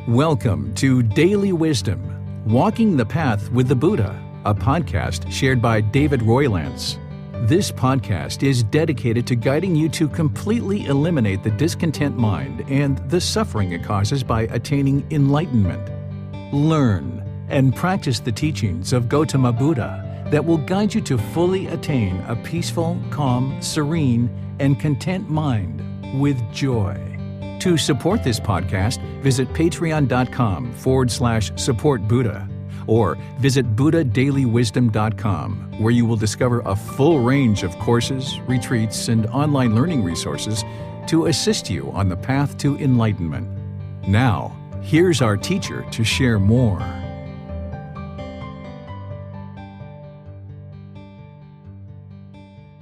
Welcome to Daily Wisdom, Walking the Path with the Buddha, a podcast shared by David Roylance. This podcast is dedicated to guiding you to completely eliminate the discontent mind and the suffering it causes by attaining enlightenment. Learn and practice the teachings of Gotama Buddha that will guide you to fully attain a peaceful, calm, serene, and content mind with joy. To support this podcast, visit patreon.com/support Buddha or visit buddhadailywisdom.com, where you will discover a full range of courses, retreats, and online learning resources to assist you on the path to enlightenment. Now, here's our teacher to share more.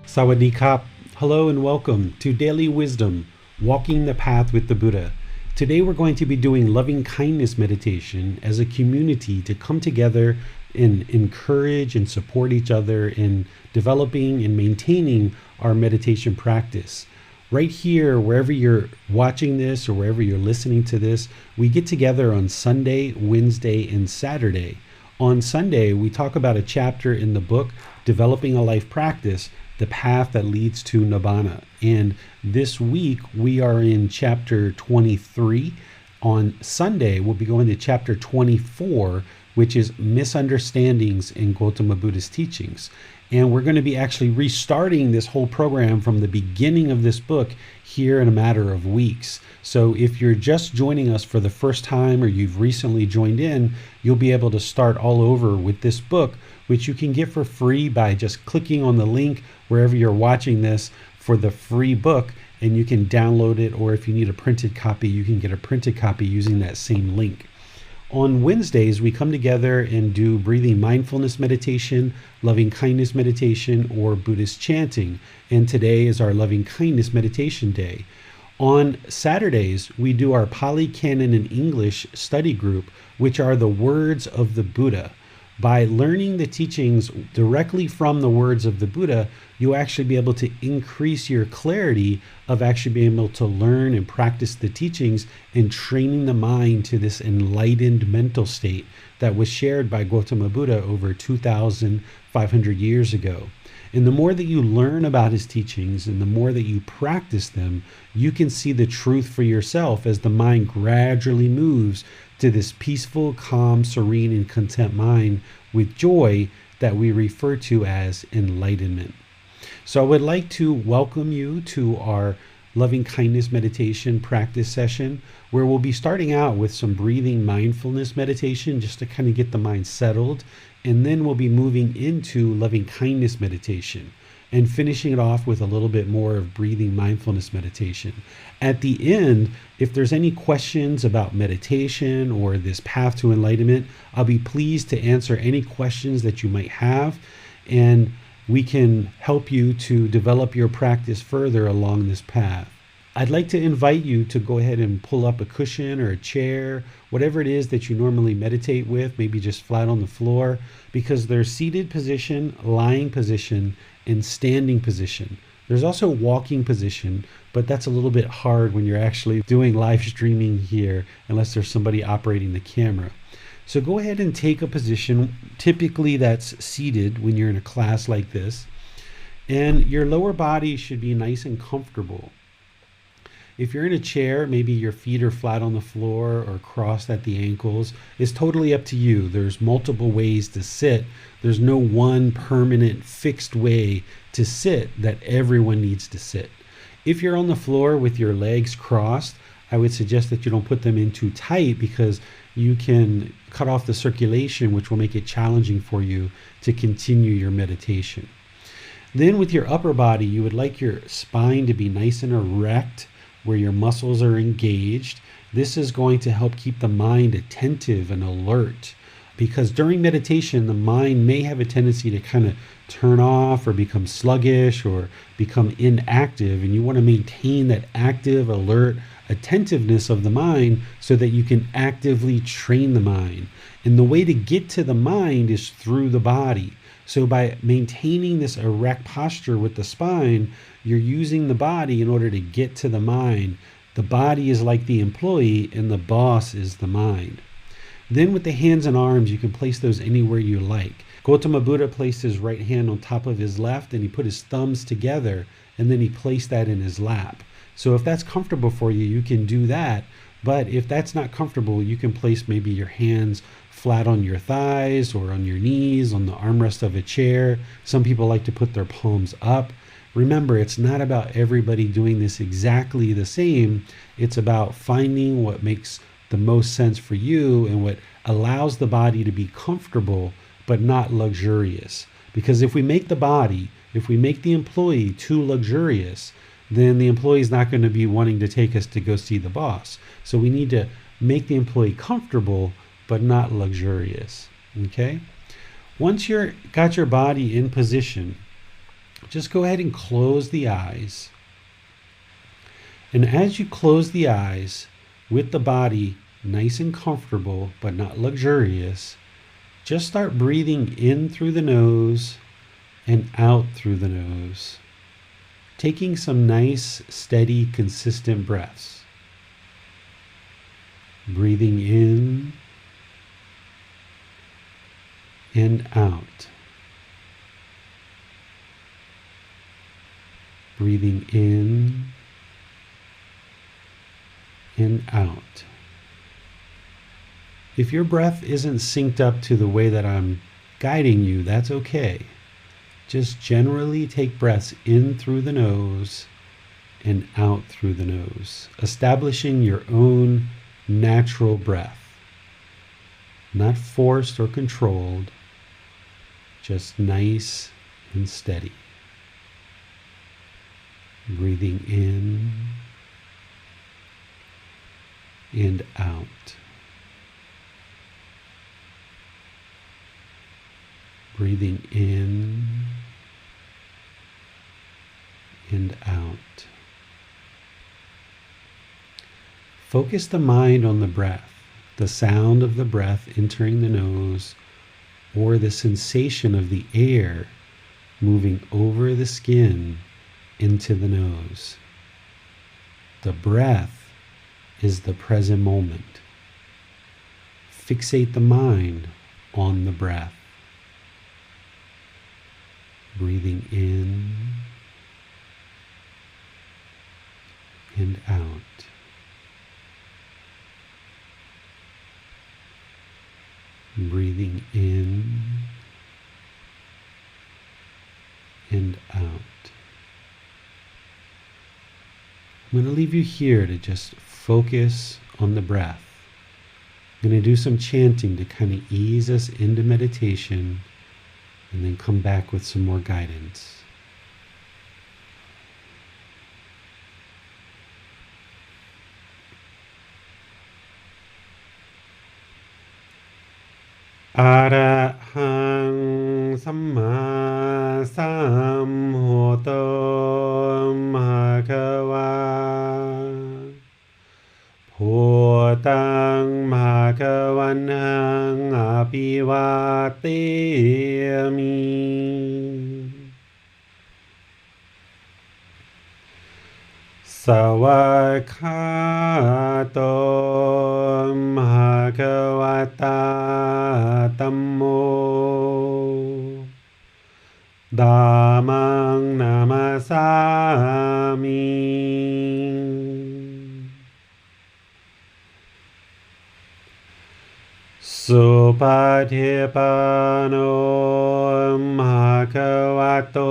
Sawadee Kap. Hello and welcome to Daily Wisdom, Walking the Path with the Buddha. Today we're going to be doing loving kindness meditation as a community to come together and encourage and support each other in developing and maintaining our meditation practice. Right here, wherever you're watching this or wherever you're listening to this, we get together on Sunday, Wednesday, and Saturday. On Sunday, we talk about a chapter in the book, Developing a Life Practice, The Path That Leads to Nibbāna. And this week we are in chapter 23. On Sunday, we'll be going to chapter 24, which is Misunderstandings in Gotama Buddha's Teachings. And we're going to be actually restarting this whole program from the beginning of this book here in a matter of weeks. So if you're just joining us for the first time or you've recently joined in, you'll be able to start all over with this book, which you can get for free by just clicking on the link wherever you're watching this for the free book, and you can download it, or if you need a printed copy, you can get a printed copy using that same link. On Wednesdays, we come together and do breathing mindfulness meditation, loving kindness meditation, or Buddhist chanting. And today is our loving kindness meditation day. On Saturdays, we do our Pali, Canon, and English study group, which are the words of the Buddha. By learning the teachings directly from the words of the Buddha, you'll actually be able to increase your clarity of actually being able to learn and practice the teachings and training the mind to this enlightened mental state that was shared by Gotama Buddha over 2,500 years ago. And the more that you learn about his teachings and the more that you practice them, you can see the truth for yourself as the mind gradually moves to this peaceful, calm, serene, and content mind with joy that we refer to as enlightenment. So I would like to welcome you to our loving kindness meditation practice session, where we'll be starting out with some breathing mindfulness meditation just to kind of get the mind settled. And then we'll be moving into loving kindness meditation and finishing it off with a little bit more of breathing mindfulness meditation. At the end, if there's any questions about meditation or this path to enlightenment, I'll be pleased to answer any questions that you might have, and we can help you to develop your practice further along this path. I'd like to invite you to go ahead and pull up a cushion or a chair, whatever it is that you normally meditate with, maybe just flat on the floor, because there's seated position, lying position, and standing position. There's also walking position, but that's a little bit hard when you're actually doing live streaming here, unless there's somebody operating the camera. So go ahead and take a position, typically that's seated when you're in a class like this, and your lower body should be nice and comfortable. If you're in a chair, maybe your feet are flat on the floor or crossed at the ankles. It's totally up to you. There's multiple ways to sit. There's no one permanent fixed way to sit that everyone needs to sit. If you're on the floor with your legs crossed, I would suggest that you don't put them in too tight, because you can cut off the circulation, which will make it challenging for you to continue your meditation. Then with your upper body, you would like your spine to be nice and erect, where your muscles are engaged. This is going to help keep the mind attentive and alert, because during meditation, the mind may have a tendency to kind of turn off or become sluggish or become inactive, and you want to maintain that active, alert attentiveness of the mind so that you can actively train the mind. And the way to get to the mind is through the body. So by maintaining this erect posture with the spine, you're using the body in order to get to the mind The body is like the employee and the boss is the mind. Then with the hands and arms, you can place those anywhere you like. Gotama Buddha placed his right hand on top of his left and he put his thumbs together and then he placed that in his lap. So if that's comfortable for you, you can do that. But if that's not comfortable, you can place maybe your hands flat on your thighs or on your knees, on the armrest of a chair. Some people like to put their palms up. Remember, it's not about everybody doing this exactly the same. It's about finding what makes the most sense for you and what allows the body to be comfortable but not luxurious. Because if we make the employee too luxurious, then the employee is not going to be wanting to take us to go see the boss. So we need to make the employee comfortable but not luxurious. Okay? Once you're got your body in position, just go ahead and close the eyes. And as you close the eyes, with the body nice and comfortable but not luxurious, just start breathing in through the nose and out through the nose, taking some nice, steady, consistent breaths. Breathing in and out. Breathing in and out. If your breath isn't synced up to the way that I'm guiding you, that's okay. Just generally take breaths in through the nose and out through the nose, establishing your own natural breath. Not forced or controlled, just nice and steady. Breathing in and out. Breathing in and out. Focus the mind on the breath, the sound of the breath entering the nose, or the sensation of the air moving over the skin into the nose. The breath is the present moment. Fixate the mind on the breath. Breathing in and out. Breathing in and out. I'm going to leave you here to just focus on the breath. I'm going to do some chanting to kind of ease us into meditation and then come back with some more guidance. Arahang Samma Sambuddho Bhagava Bhutang Bhagavanang Abhivateyami Savakato Bhagavata Tammo Dhammang Namasami Supatipano Bhagavato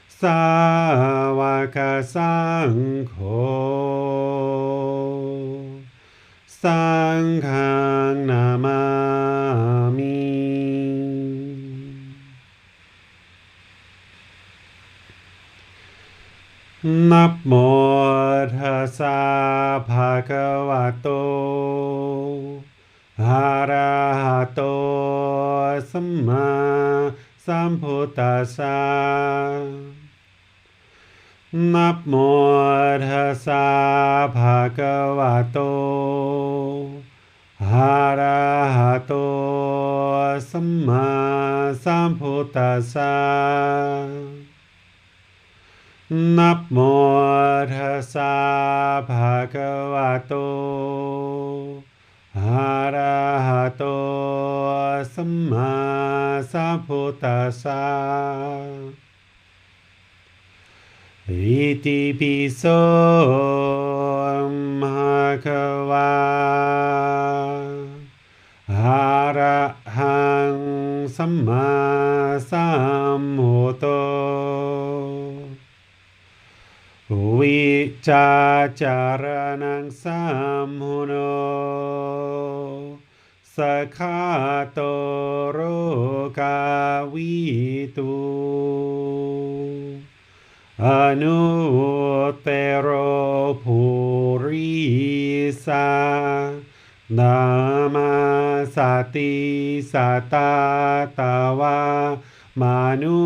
Sāvaka Saṅkho Saṅghang Namami Namo Tassa Bhagavato Arahato Samma Sambuddhassa Namo Tassa Bhagavato Arahato Samma Sambuddhassa นะโมตัสสะภะคะวะโตอะระหะโตสัมมาสัมพุทธัสสะอิติปิโสภะคะวะอะระหังสัมมาสัมพุทโธวิจาจารณังสัมมุโนสัคขะโตโรกาวิตูอนุเตโรภูริสานามาสติสัตตาตาวามนุ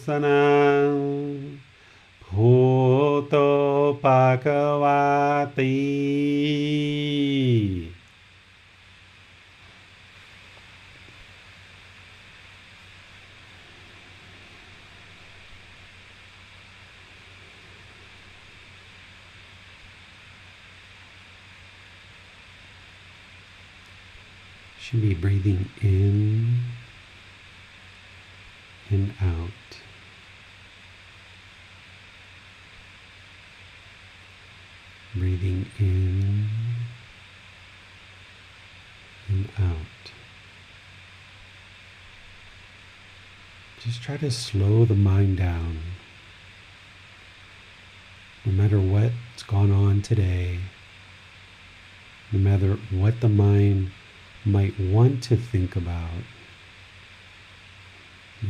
สนังพุทโธภควาติ Should be breathing in and out. Breathing in and out. Just try to slow the mind down. No matter what's gone on today, no matter what the mind might want to think about,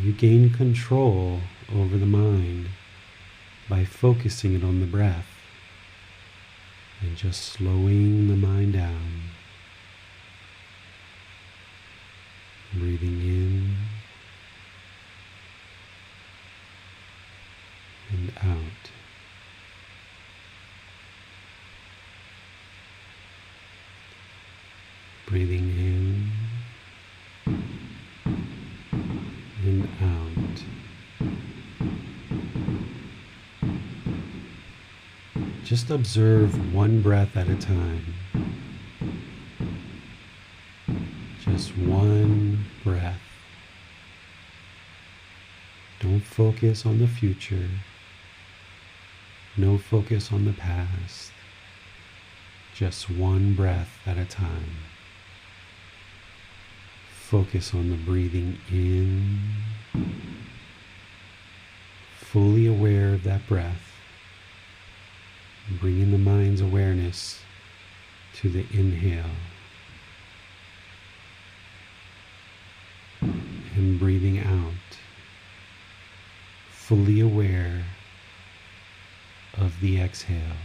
you gain control over the mind by focusing it on the breath and just slowing the mind down. Breathing in and out. Breathing in and out. Just observe one breath at a time. Just one breath. Don't focus on the future. No focus on the past. Just one breath at a time. Focus on the breathing in, fully aware of that breath, bringing the mind's awareness to the inhale, and breathing out, fully aware of the exhale.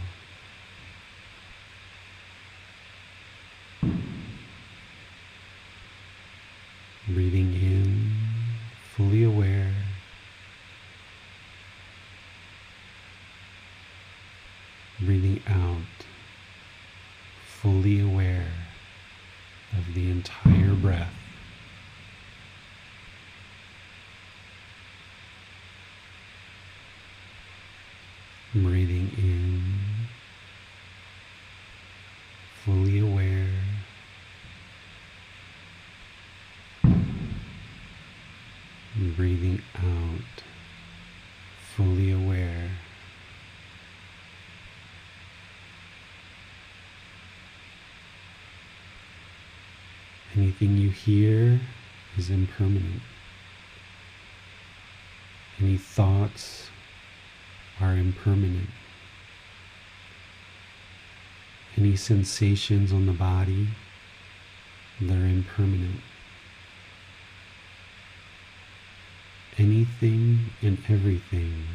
Breathing in, fully aware. Breathing out, fully aware of the entire breath. Breathing in, fully aware. Breathing out, fully aware. Anything you hear is impermanent. Any thoughts are impermanent. Any sensations on the body, they're impermanent. Anything and everything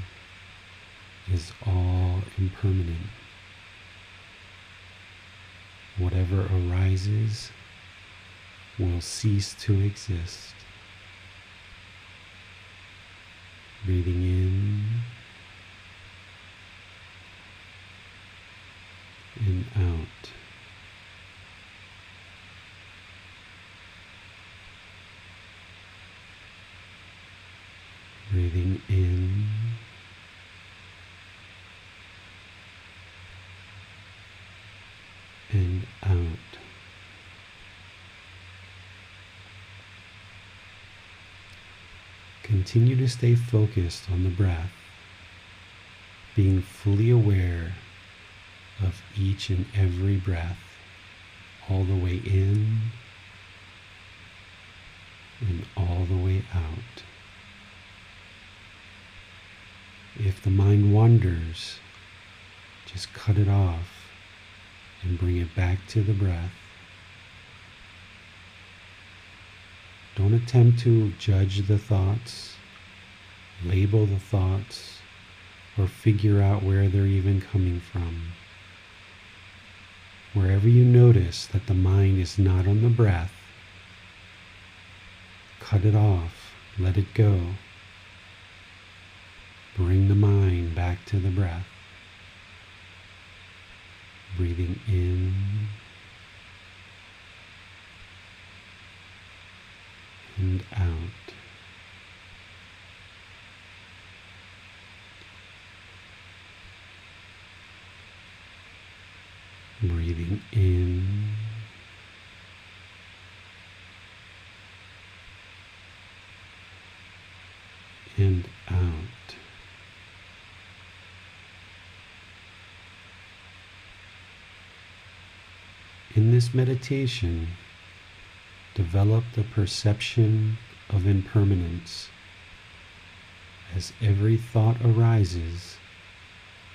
is all impermanent. Whatever arises will cease to exist. Breathing in and out. Breathing in and out. Continue to stay focused on the breath, being fully aware of each and every breath, all the way in and all the way out. If the mind wanders, just cut it off and bring it back to the breath. Don't attempt to judge the thoughts, label the thoughts, or figure out where they're even coming from. Wherever you notice that the mind is not on the breath, cut it off, let it go. Bring the mind back to the breath. Breathing in and out. Breathing in and out. In this meditation, develop the perception of impermanence. As every thought arises,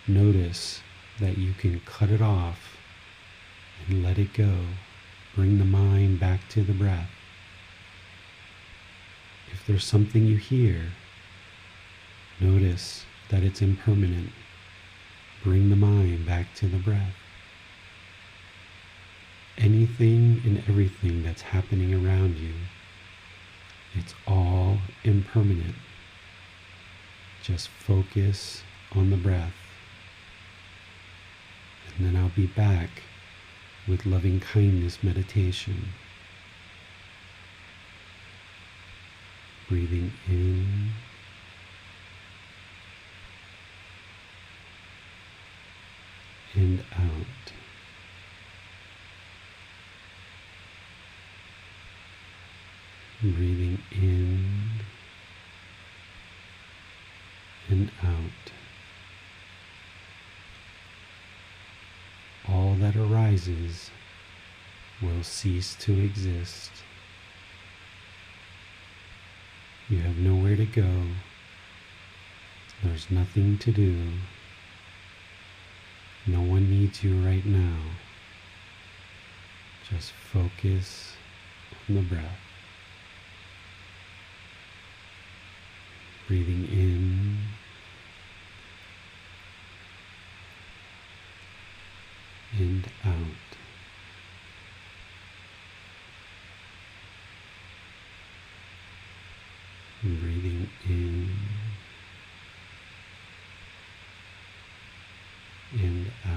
notice that you can cut it off and let it go. Bring the mind back to the breath. If there's something you hear, notice that it's impermanent. Bring the mind back to the breath. Anything and everything that's happening around you, it's all impermanent. Just focus on the breath. And then I'll be back with loving kindness meditation. Breathing in and out. Breathing in and out. All that arises will cease to exist. You have nowhere to go. There's nothing to do. No one needs you right now. Just focus on the breath. Breathing in and out. Breathing in and out.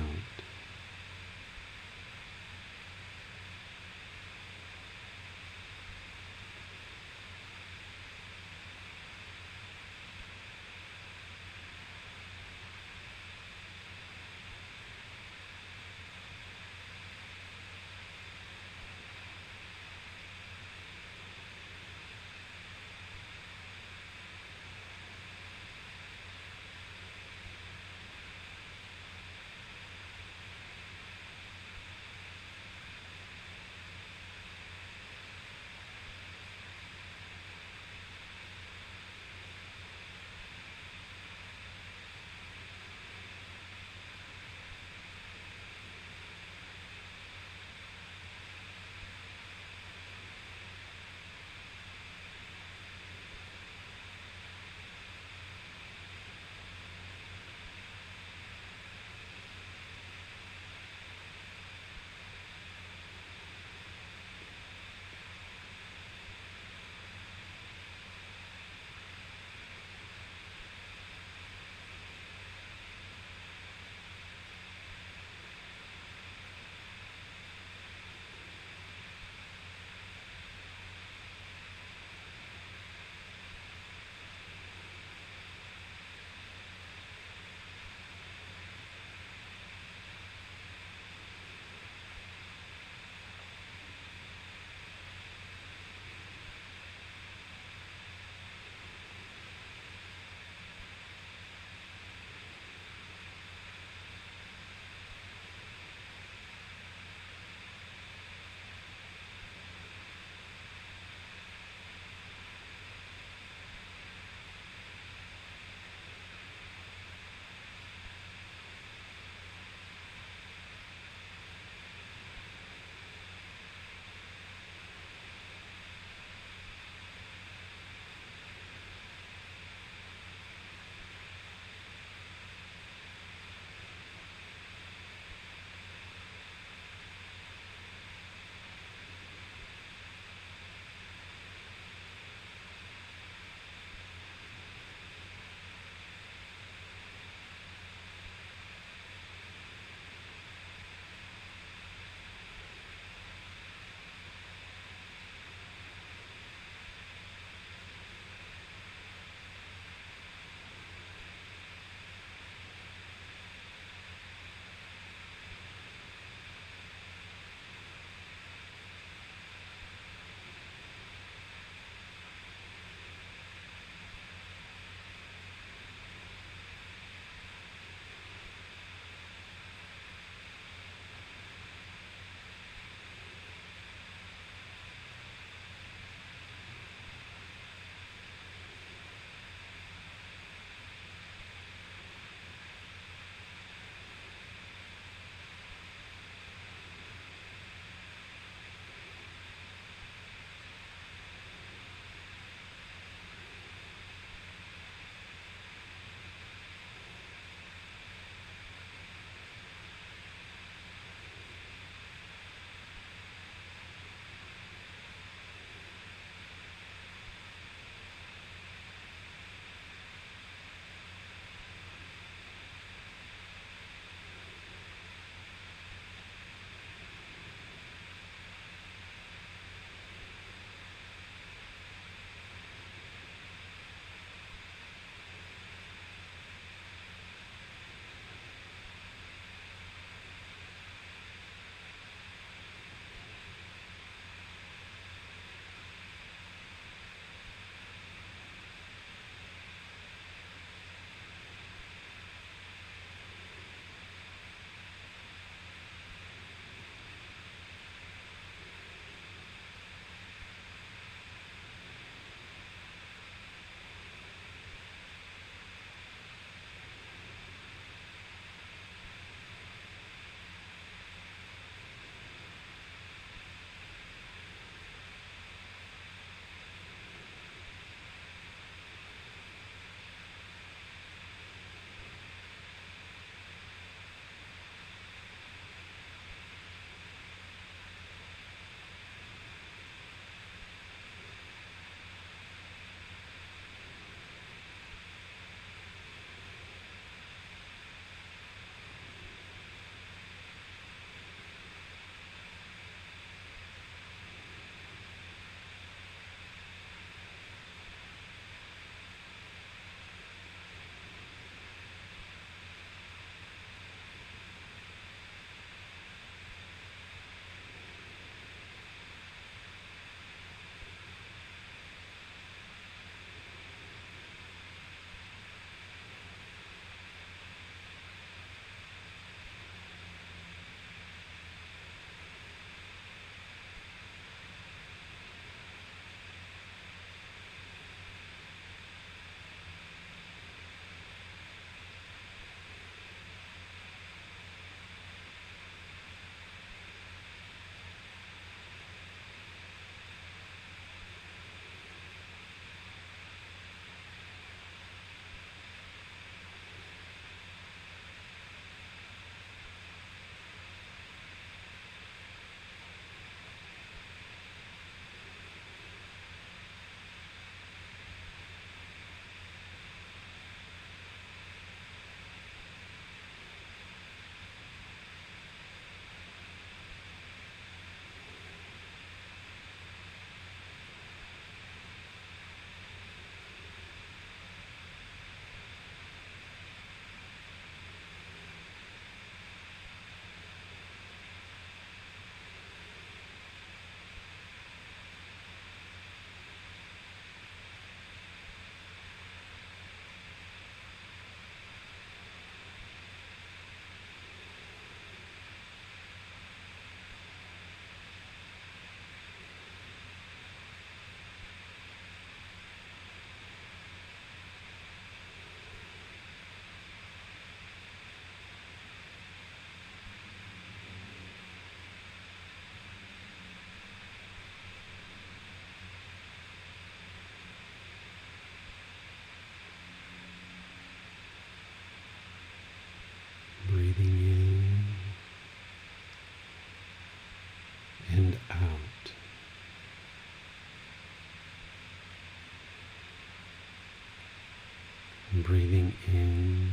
Breathing in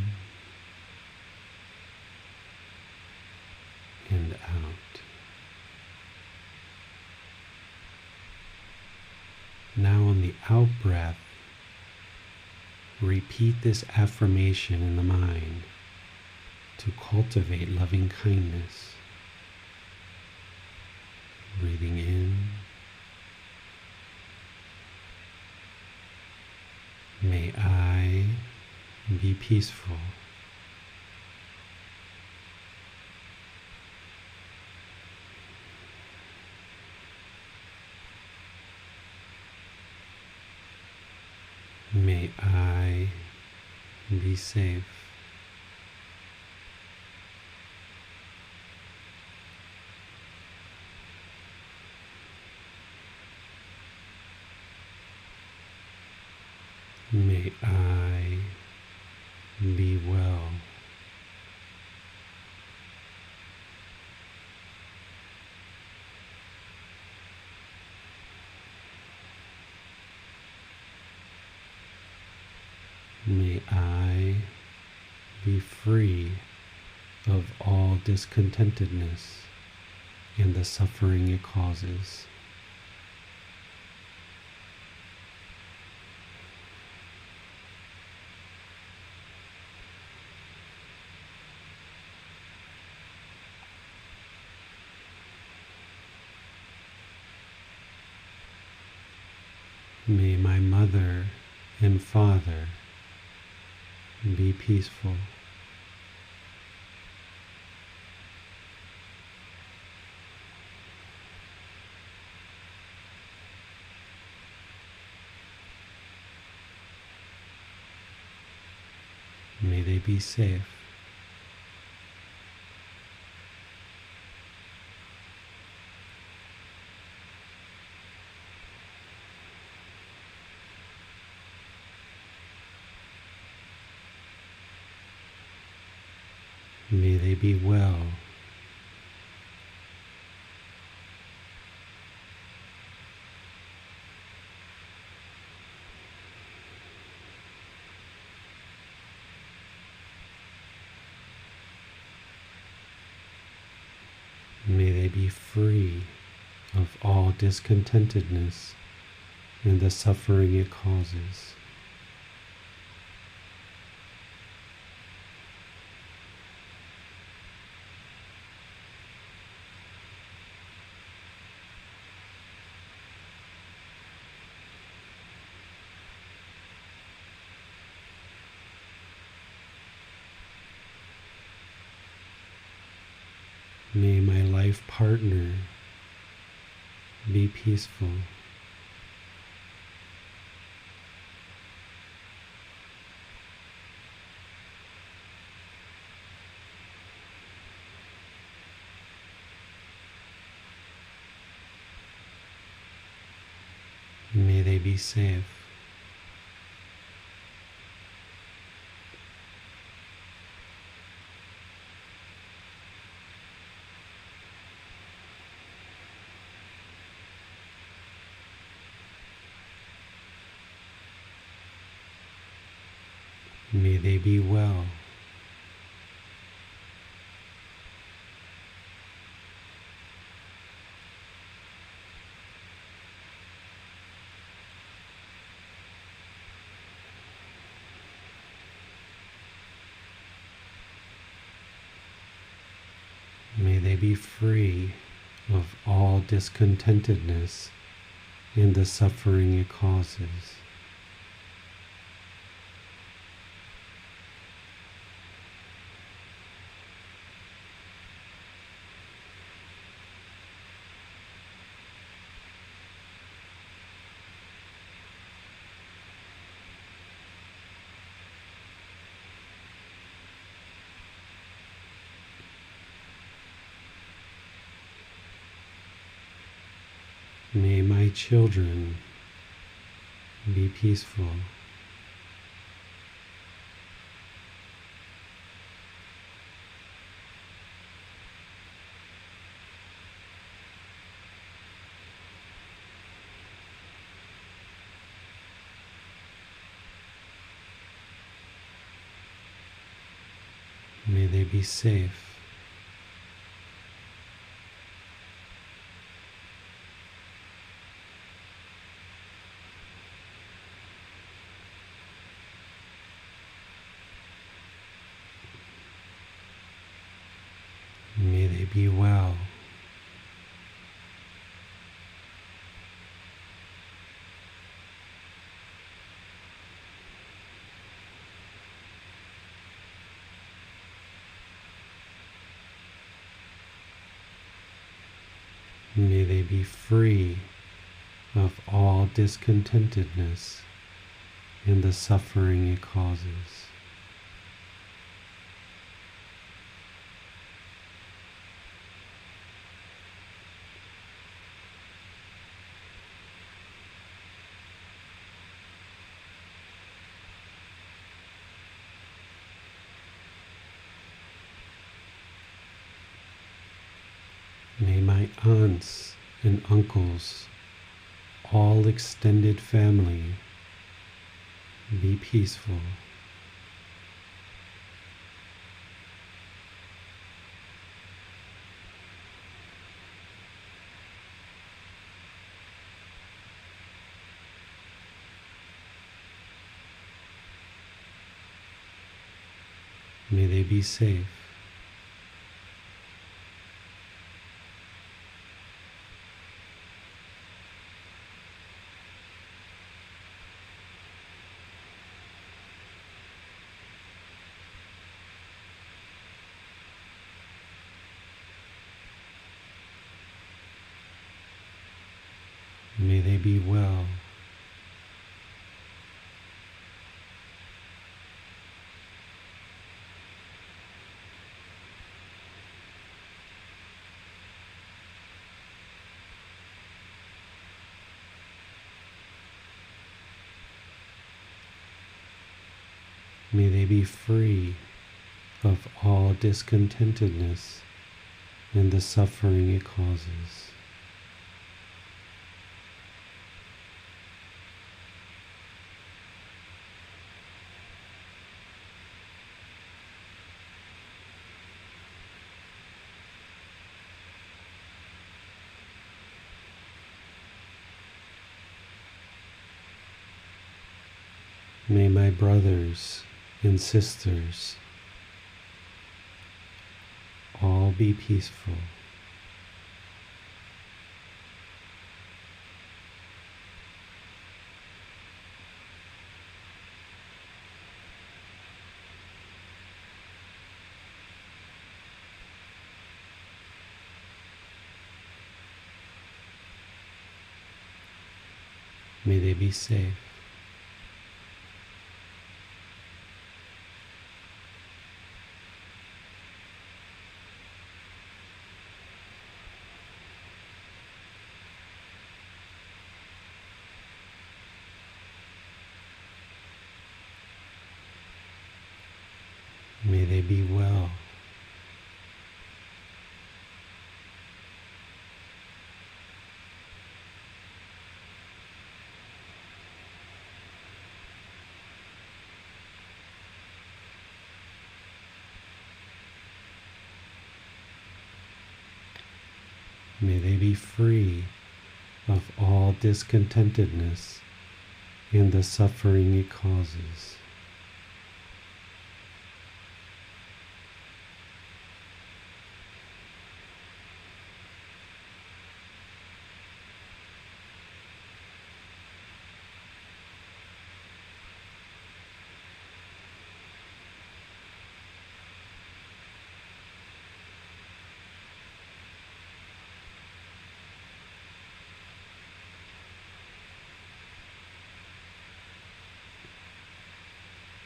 and out. Now on the out breath, repeat this affirmation in the mind to cultivate loving kindness. Breathing in. May I be peaceful. May I be safe. May I be well. May I be free of all discontentedness and the suffering it causes. May my mother and father be peaceful. May they be safe. May they be well. May they be free of all discontentedness and the suffering it causes. May my life partner be peaceful. May they be safe. May they be well. May they be free of all discontentedness and the suffering it causes. May my children be peaceful. they be safe. May they be well. May they be free of all discontentedness and the suffering it causes. May my aunts and uncles, all extended family, be peaceful. May they be safe. May they be well. May they be free of all discontentedness and the suffering it causes. May my brothers and sisters all be peaceful. May they be safe. May they be well. May they be free of all discontentedness and the suffering it causes.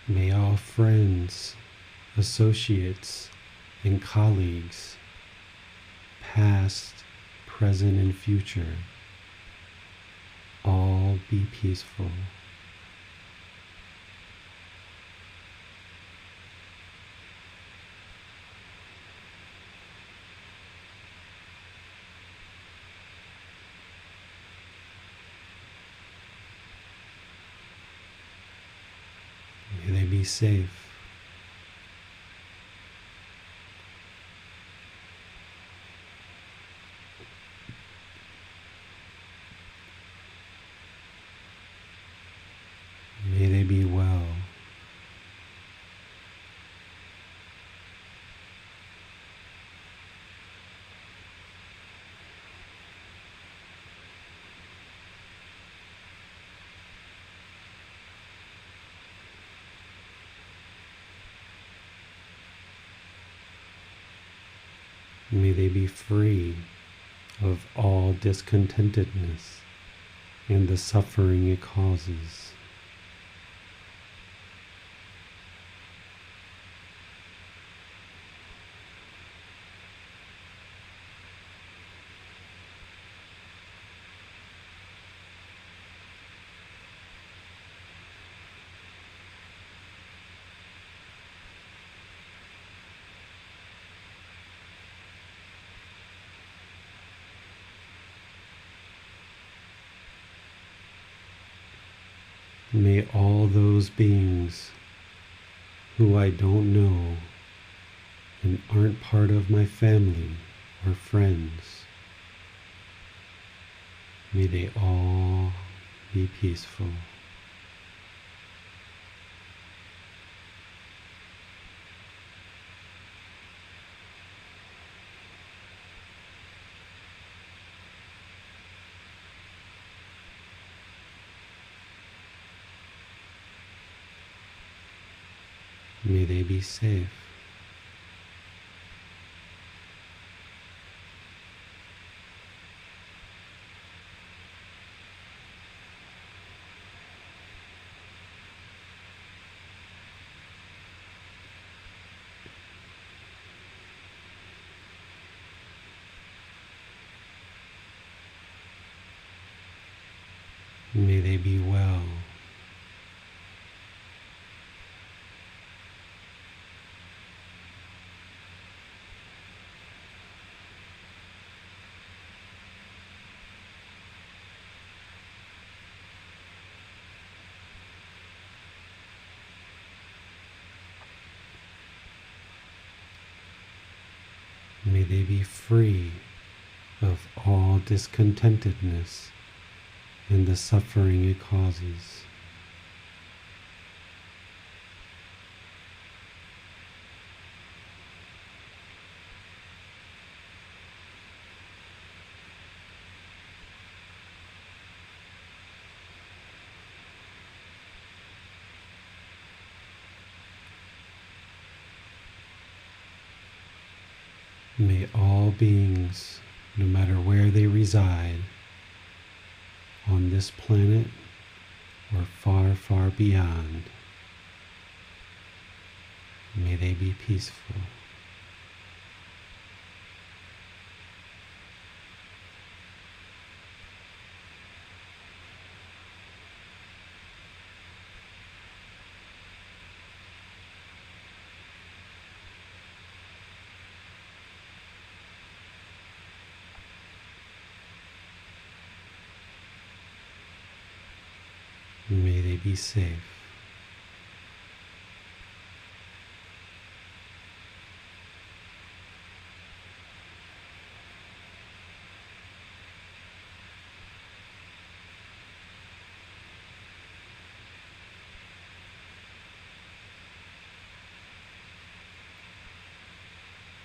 May all friends, associates, and colleagues, past, present, and future, all be peaceful. May they be safe. May they be free of all discontentedness and the suffering it causes. May all those beings who I don't know and aren't part of my family or friends, may they all be peaceful. May they be safe. May they be well. May they be free of all discontentedness and the suffering it causes. May all beings, no matter where they reside, on this planet or far, far beyond, may they be peaceful. May they be safe.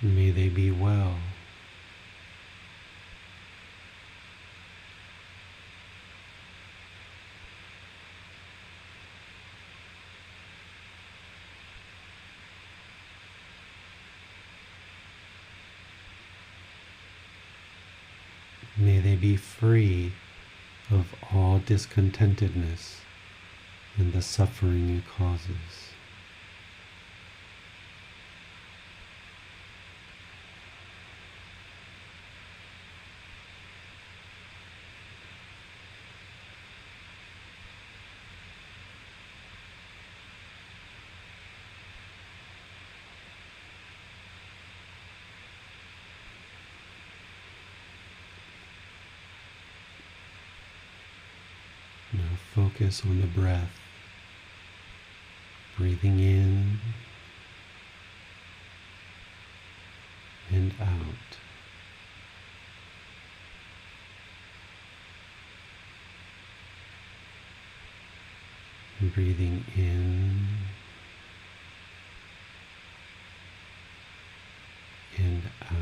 May they be well. May they be free of all discontentedness and the suffering it causes. Now focus on the breath, breathing in and out. Breathing in and out.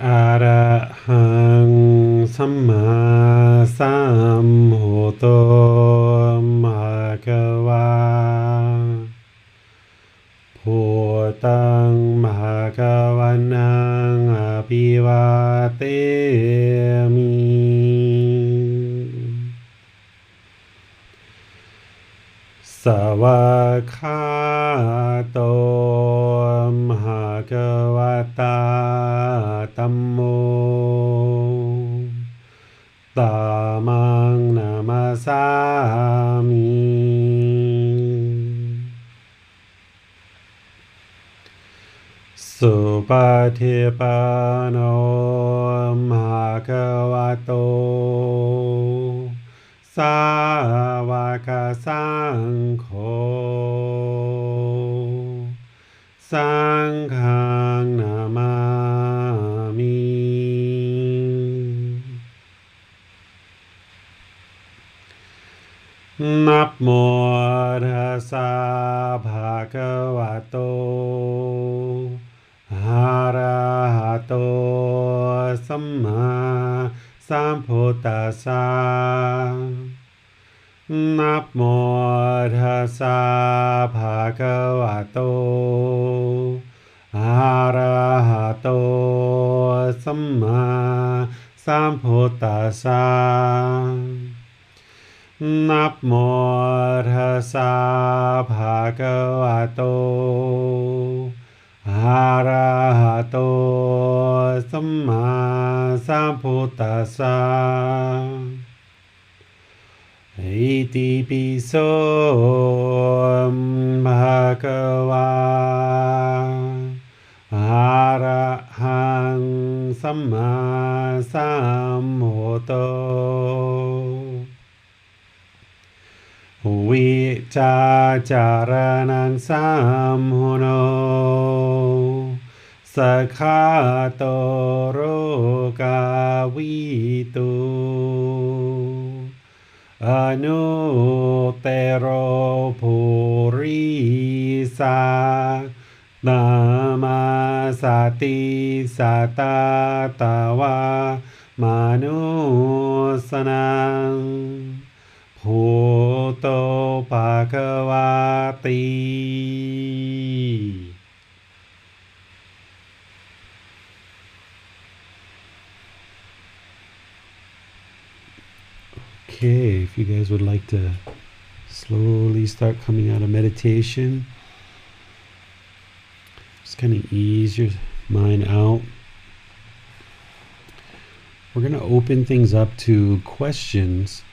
อะระหังสัมมาสัมพุทโธภะคะวาพุทธังภะคะวันตังอะภิวาเทมิสวากขาโตภะคะวะตาธัมโมธัมมังนามัสสามิสุปฏิปันโนภะคะวะโตสาวกสังโฆสังฆังนามามินะโมตัสสะภะคะวะโตอะระหะโตสัมมาสัมพุทธัสสะนะโมตัสสะภะคะวะโตอะระหะโตสัมมาสัมพุทธัสสะนะโมตัสสะภะคะวะโตอะระหะโตสัมมาสัมพุทธัสสะอิติปิโสภะคะวะอะระหังสัมมาสัมพุทโธวิชาจารนังสัมพุโนสัคขะโตโรกาวิตุอนุเตโรภูริสานามาสติสัตตาตาวามนุสนังพุทโธภคะวาติ Okay, if you guys would like to slowly start coming out of meditation, just kind of ease your mind out. We're going to open things up to questions.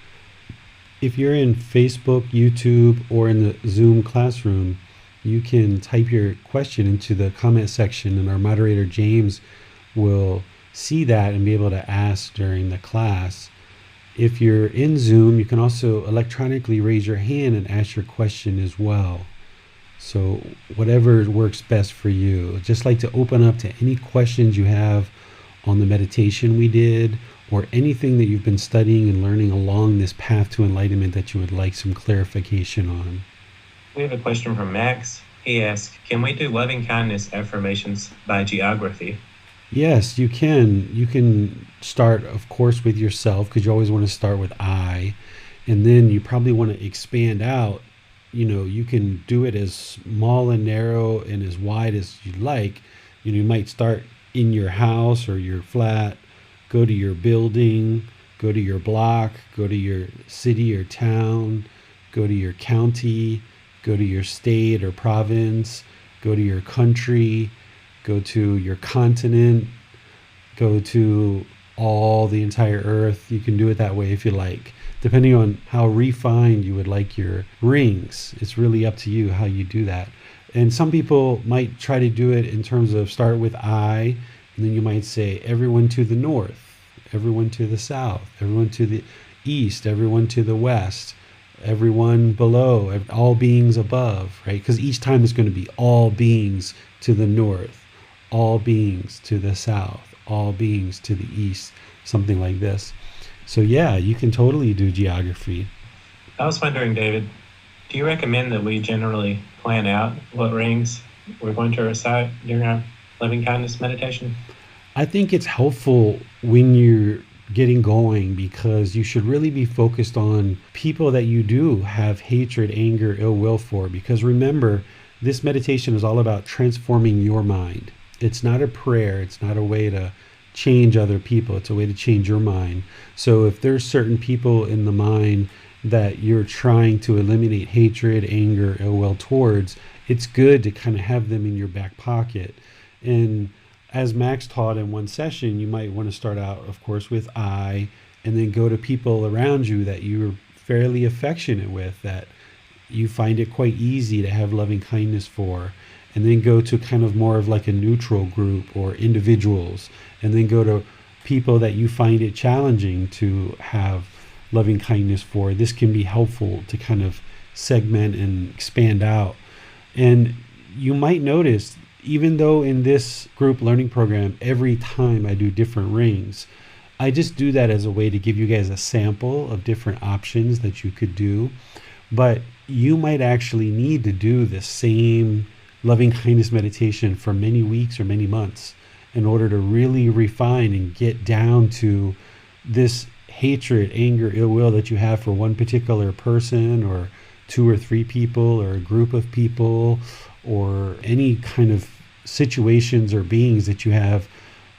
If you're in Facebook, YouTube, or in the Zoom classroom, you can type your question into the comment section, and our moderator, James, will see that and be able to ask during the class. If you're in Zoom, you can also electronically raise your hand and ask your question as well. So whatever works best for you. I'd just like to open up to any questions you have on the meditation we did, or anything that you've been studying and learning along this path to enlightenment that you would like some clarification on. We have a question from Max. He asks, can we do loving kindness affirmations by geography? Yes, you can. You can start, of course, with yourself, because you always want to start with I. And then you probably want to expand out. You know, you can do it as small and narrow and as wide as you like. You know, you might start in your house or your flat, go to your building, go to your block, go to your city or town, go to your county, go to your state or province, go to your country, go to your continent, go to all the entire earth. You can do it that way if you like, depending on how refined you would like your rings. It's really up to you how you do that. And some people might try to do it in terms of start with I, and then you might say everyone to the north, everyone to the south, everyone to the east, everyone to the west, everyone below, all beings above, right? Because each time it's going to be all beings to the north, all beings to the south, all beings to the east, something like this. So yeah, you can totally do geography. I was wondering, David, do you recommend that we generally plan out what rings we're going to recite during our loving kindness meditation? I think it's helpful when you're getting going because you should really be focused on people that you do have hatred, anger, ill will for. Because remember, this meditation is all about transforming your mind. It's not a prayer. It's not a way to change other people. It's a way to change your mind. So if there's certain people in the mind that you're trying to eliminate hatred, anger, ill will towards, it's good to kind of have them in your back pocket. And as Max taught in one session, you might want to start out, of course, with I, and then go to people around you that you're fairly affectionate with, that you find it quite easy to have loving kindness for, and then go to kind of more of like a neutral group or individuals, and then go to people that you find it challenging to have loving kindness for. This can be helpful to kind of segment and expand out. And you might notice, even though in this group learning program, every time I do different rings, I just do that as a way to give you guys a sample of different options that you could do. But you might actually need to do the same loving kindness meditation for many weeks or many months in order to really refine and get down to this hatred, anger, ill will that you have for one particular person or two or three people or a group of people or any kind of situations or beings that you have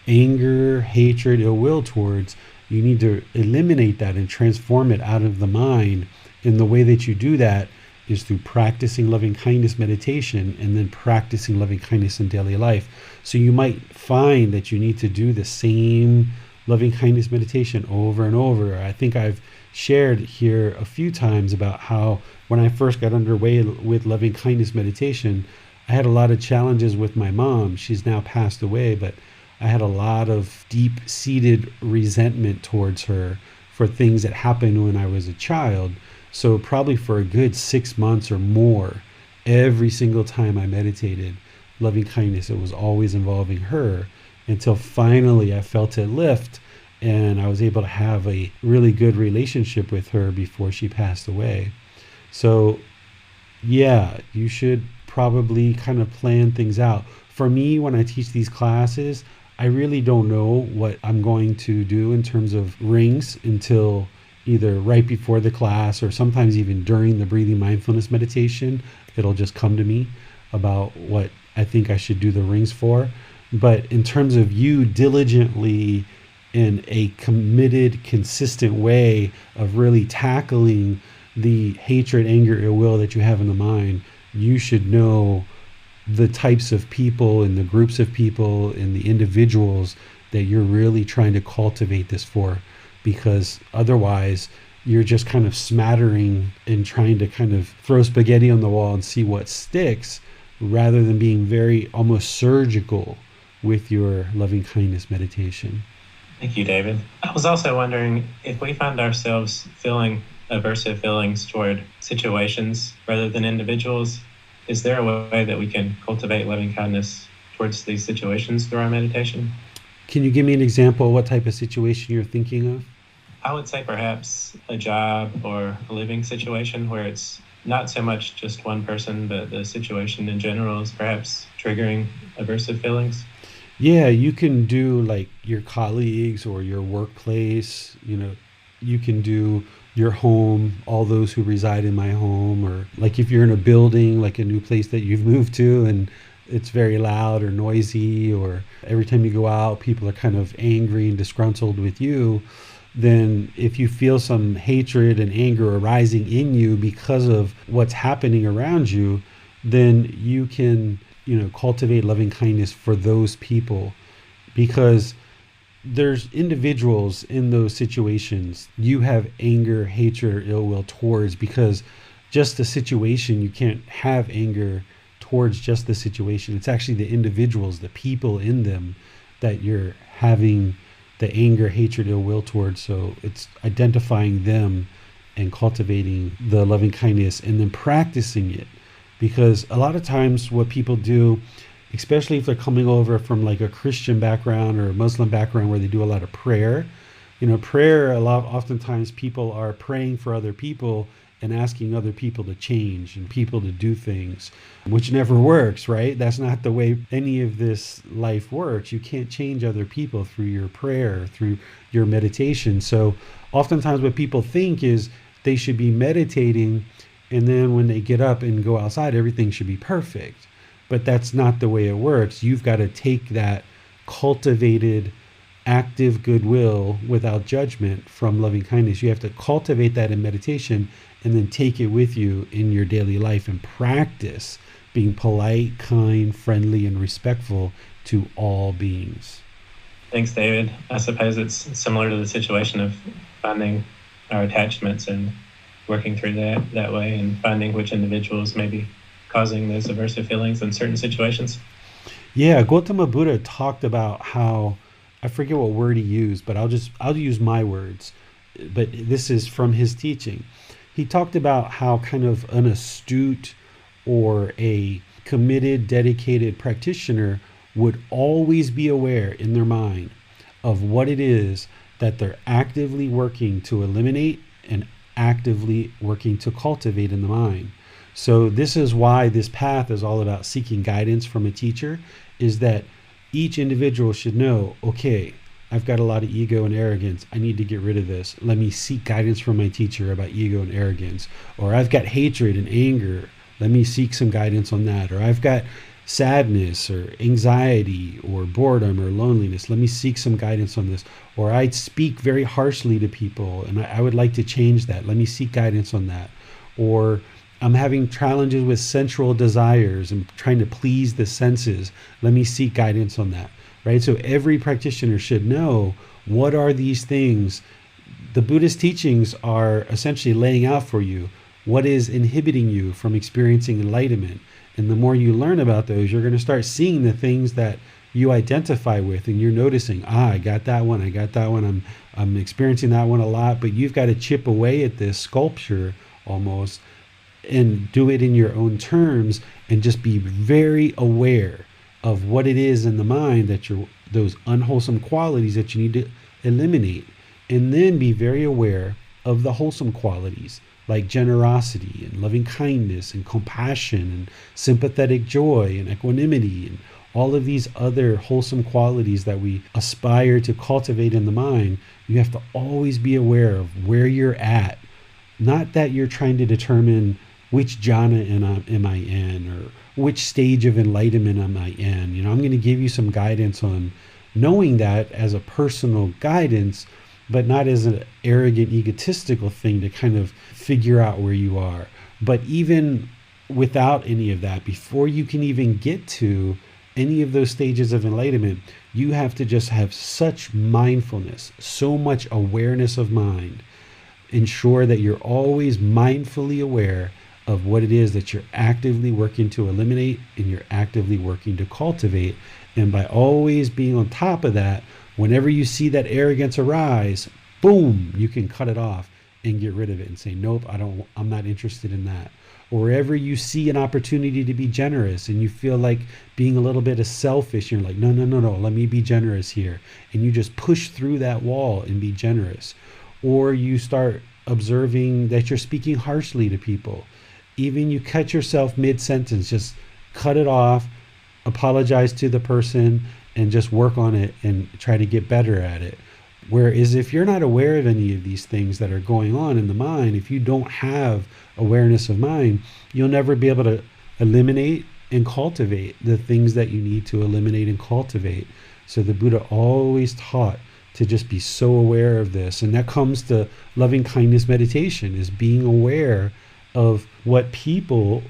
anger, hatred, ill will towards. You need to eliminate that and transform it out of the mind. And the way that you do that is through practicing loving kindness meditation and then practicing loving kindness in daily life. So you might find that you need to do the same loving kindness meditation over and over. I think I've shared here a few times about how when I first got underway with loving kindness meditation, I had a lot of challenges with my mom. She's now passed away, but I had a lot of deep-seated resentment towards her for things that happened when I was a child. So probably for a good 6 months or more, every single time I meditated loving kindness, it was always involving her, until finally I felt it lift and I was able to have a really good relationship with her before she passed away. So yeah, you should probably kind of plan things out. For me, when I teach these classes, I really don't know what I'm going to do in terms of rings until either right before the class or sometimes even during the breathing mindfulness meditation. It'll just come to me about what I think I should do the rings for. But in terms of you diligently in a committed, consistent way of really tackling the hatred, anger, ill will that you have in the mind, you should know the types of people and the groups of people and the individuals that you're really trying to cultivate this for. Because otherwise you're just kind of smattering and trying to kind of throw spaghetti on the wall and see what sticks, rather than being very almost surgical with your loving kindness meditation. Thank you, David. I was also wondering if we find ourselves feeling aversive feelings toward situations rather than individuals, is there a way that we can cultivate loving kindness towards these situations through our meditation? Can you give me an example of what type of situation you're thinking of? I would say perhaps a job or a living situation where it's not so much just one person, but the situation in general is perhaps triggering aversive feelings. Yeah, you can do like your colleagues or your workplace, you can do your home, all those who reside in my home, or like if you're in a building, like a new place that you've moved to and it's very loud or noisy, or every time you go out, people are kind of angry and disgruntled with you, then if you feel some hatred and anger arising in you because of what's happening around you, then you can, cultivate loving kindness for those people, because there's individuals in those situations you have anger, hatred, or ill will towards, because just the situation, you can't have anger towards just the situation. It's actually the individuals, the people in them that you're having the anger, hatred, ill will towards. So it's identifying them and cultivating the loving kindness and then practicing it. Because a lot of times what people do, especially if they're coming over from like a Christian background or a Muslim background where they do a lot of prayer, oftentimes people are praying for other people and asking other people to change and people to do things, which never works, right? That's not the way any of this life works. You can't change other people through your prayer, through your meditation. So oftentimes what people think is they should be meditating, and then when they get up and go outside, everything should be perfect. But that's not the way it works. You've got to take that cultivated active goodwill without judgment from loving kindness. You have to cultivate that in meditation and then take it with you in your daily life and practice being polite, kind, friendly, and respectful to all beings. Thanks, David. I suppose it's similar to the situation of finding our attachments and working through that way and finding which individuals may be causing those aversive feelings in certain situations. Yeah, Gotama Buddha talked about how, I forget what word he used, but I'll use my words, but this is from his teaching. He talked about how kind of an astute or a committed, dedicated practitioner would always be aware in their mind of what it is that they're actively working to eliminate and actively working to cultivate in the mind. So this is why this path is all about seeking guidance from a teacher, is that each individual should know, okay, I've got a lot of ego and arrogance. I need to get rid of this. Let me seek guidance from my teacher about ego and arrogance. Or I've got hatred and anger. Let me seek some guidance on that. Or I've got sadness or anxiety or boredom or loneliness. Let me seek some guidance on this. Or I speak very harshly to people and I would like to change that. Let me seek guidance on that. Or I'm having challenges with sensual desires and trying to please the senses. Let me seek guidance on that, right? So every practitioner should know, what are these things? The Buddhist teachings are essentially laying out for you what is inhibiting you from experiencing enlightenment. And the more you learn about those, you're going to start seeing the things that you identify with, and you're noticing, I got that one, I'm experiencing that one a lot, but you've got to chip away at this sculpture almost and do it in your own terms, and just be very aware of what it is in the mind that those unwholesome qualities that you need to eliminate, and then be very aware of the wholesome qualities like generosity and loving kindness and compassion and sympathetic joy and equanimity and all of these other wholesome qualities that we aspire to cultivate in the mind. You have to always be aware of where you're at. Not that you're trying to determine which jhana am I in, or which stage of enlightenment am I in. I'm going to give you some guidance on knowing that as a personal guidance, but not as an arrogant, egotistical thing to kind of figure out where you are. But even without any of that, before you can even get to any of those stages of enlightenment, you have to just have such mindfulness, so much awareness of mind. Ensure that you're always mindfully aware of what it is that you're actively working to eliminate and you're actively working to cultivate. And by always being on top of that, whenever you see that arrogance arise, boom, you can cut it off and get rid of it and say, nope, I'm not interested in that. Or wherever you see an opportunity to be generous and you feel like being a little bit of selfish, you're like, no, let me be generous here. And you just push through that wall and be generous. Or you start observing that you're speaking harshly to people. Even you cut yourself mid-sentence, just cut it off, apologize to the person, and just work on it and try to get better at it. Whereas if you're not aware of any of these things that are going on in the mind, if you don't have awareness of mind, you'll never be able to eliminate and cultivate the things that you need to eliminate and cultivate. So the Buddha always taught to just be so aware of this. And that comes to loving kindness meditation, is being aware of what people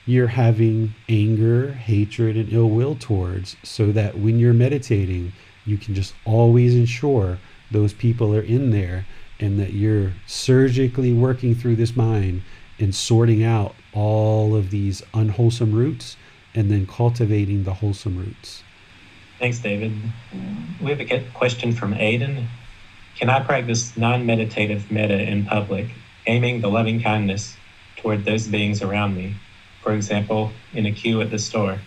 you're having anger, hatred, and ill will towards, so that when you're meditating, you can just always ensure those people are in there, and that you're surgically working through this mind and sorting out all of these unwholesome roots and then cultivating the wholesome roots. Thanks, David. We have a question from Aiden. Can I practice non-meditative metta in public, aiming the loving kindness toward those beings around me? For example, in a queue at the store.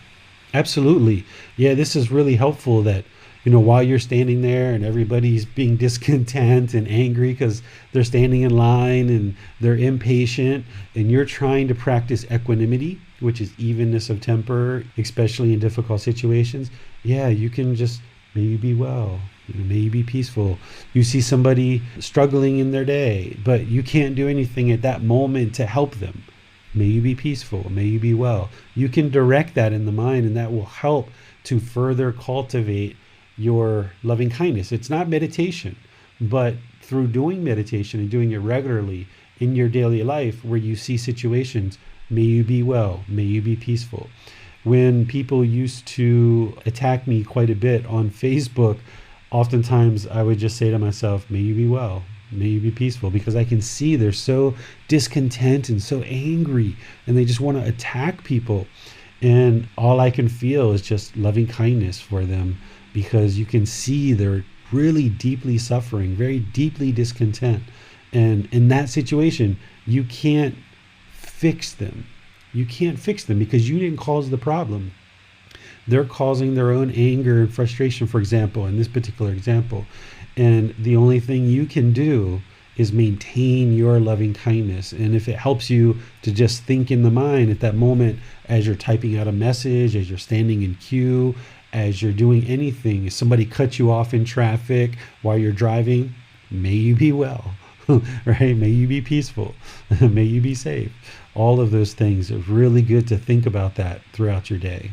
Absolutely. Yeah, this is really helpful that while you're standing there and everybody's being discontent and angry because they're standing in line and they're impatient, and you're trying to practice equanimity, which is evenness of temper, especially in difficult situations, you can just, may you be well, may you be peaceful. You see somebody struggling in their day, but you can't do anything at that moment to help them. May you be peaceful, may you be well. You can direct that in the mind, and that will help to further cultivate your loving kindness. It's not meditation, but through doing meditation and doing it regularly in your daily life where you see situations, may you be well, may you be peaceful. When people used to attack me quite a bit on Facebook, oftentimes I would just say to myself, may you be well, may you be peaceful, because I can see they're so discontent and so angry and they just want to attack people. And all I can feel is just loving kindness for them, because you can see they're really deeply suffering, very deeply discontent. And in that situation, you can't fix them. You can't fix them because you didn't cause the problem. They're causing their own anger and frustration, for example, in this particular example. And the only thing you can do is maintain your loving kindness. And if it helps you to just think in the mind at that moment, as you're typing out a message, as you're standing in queue, as you're doing anything, if somebody cuts you off in traffic while you're driving, may you be well, right? May you be peaceful, may you be safe. All of those things are really good to think about that throughout your day.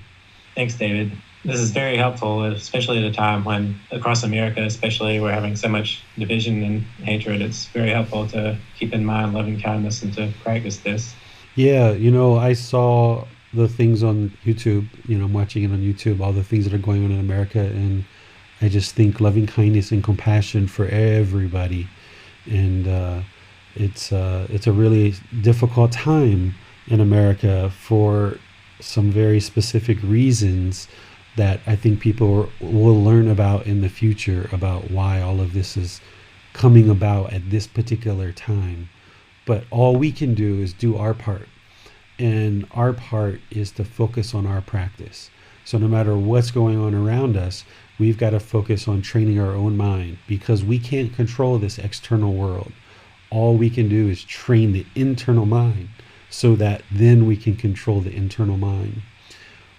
Thanks, David. This is very helpful, especially at a time when across America, especially, we're having so much division and hatred. It's very helpful to keep in mind loving kindness and to practice this. Yeah, I saw the things on YouTube, I'm watching it on YouTube, all the things that are going on in America, and I just think loving kindness and compassion for everybody. And it's a really difficult time in America for some very specific reasons that I think people will learn about in the future, about why all of this is coming about at this particular time. But all we can do is do our part. And our part is to focus on our practice. So no matter what's going on around us, we've got to focus on training our own mind, because we can't control this external world. All we can do is train the internal mind so that then we can control the internal mind.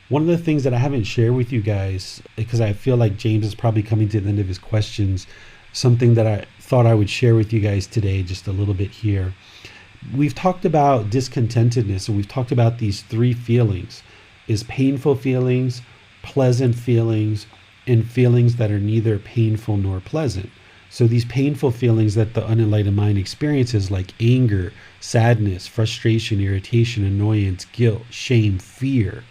One of the things that I haven't shared with you guys, because I feel like James is probably coming to the end of his questions, something that I thought I would share with you guys today, just a little bit here. We've talked about discontentedness, and we've talked about these three feelings, is painful feelings, pleasant feelings, and feelings that are neither painful nor pleasant. So these painful feelings that the unenlightened mind experiences, like anger, sadness, frustration, irritation, annoyance, guilt, shame, fear.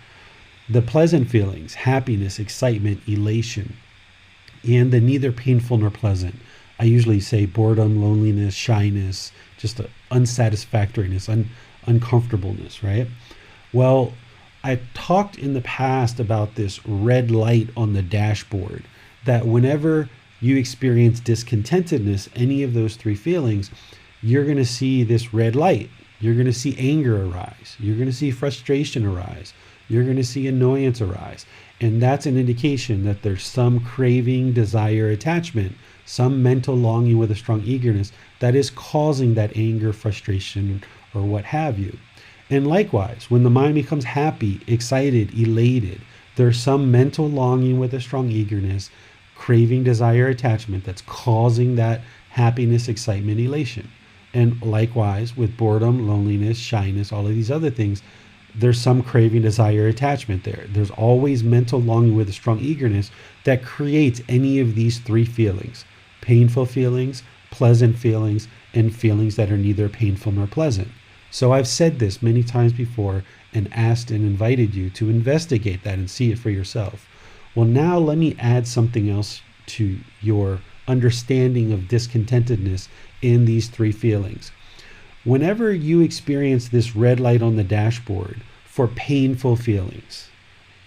The pleasant feelings, happiness, excitement, elation, and the neither painful nor pleasant. I usually say boredom, loneliness, shyness, just unsatisfactoriness, uncomfortableness, right? Well, I talked in the past about this red light on the dashboard, that whenever you experience discontentedness, any of those three feelings, you're going to see this red light. You're going to see anger arise. You're going to see frustration arise. You're going to see annoyance arise. And that's an indication that there's some craving, desire, attachment, some mental longing with a strong eagerness that is causing that anger, frustration, or what have you. And likewise, when the mind becomes happy, excited, elated, there's some mental longing with a strong eagerness, craving, desire, attachment that's causing that happiness, excitement, elation. And likewise, with boredom, loneliness, shyness, all of these other things, there's some craving, desire, attachment there. There's always mental longing with a strong eagerness that creates any of these three feelings: painful feelings, pleasant feelings, and feelings that are neither painful nor pleasant. So I've said this many times before and asked and invited you to investigate that and see it for yourself. Well, now let me add something else to your understanding of discontentedness in these three feelings. Whenever you experience this red light on the dashboard for painful feelings,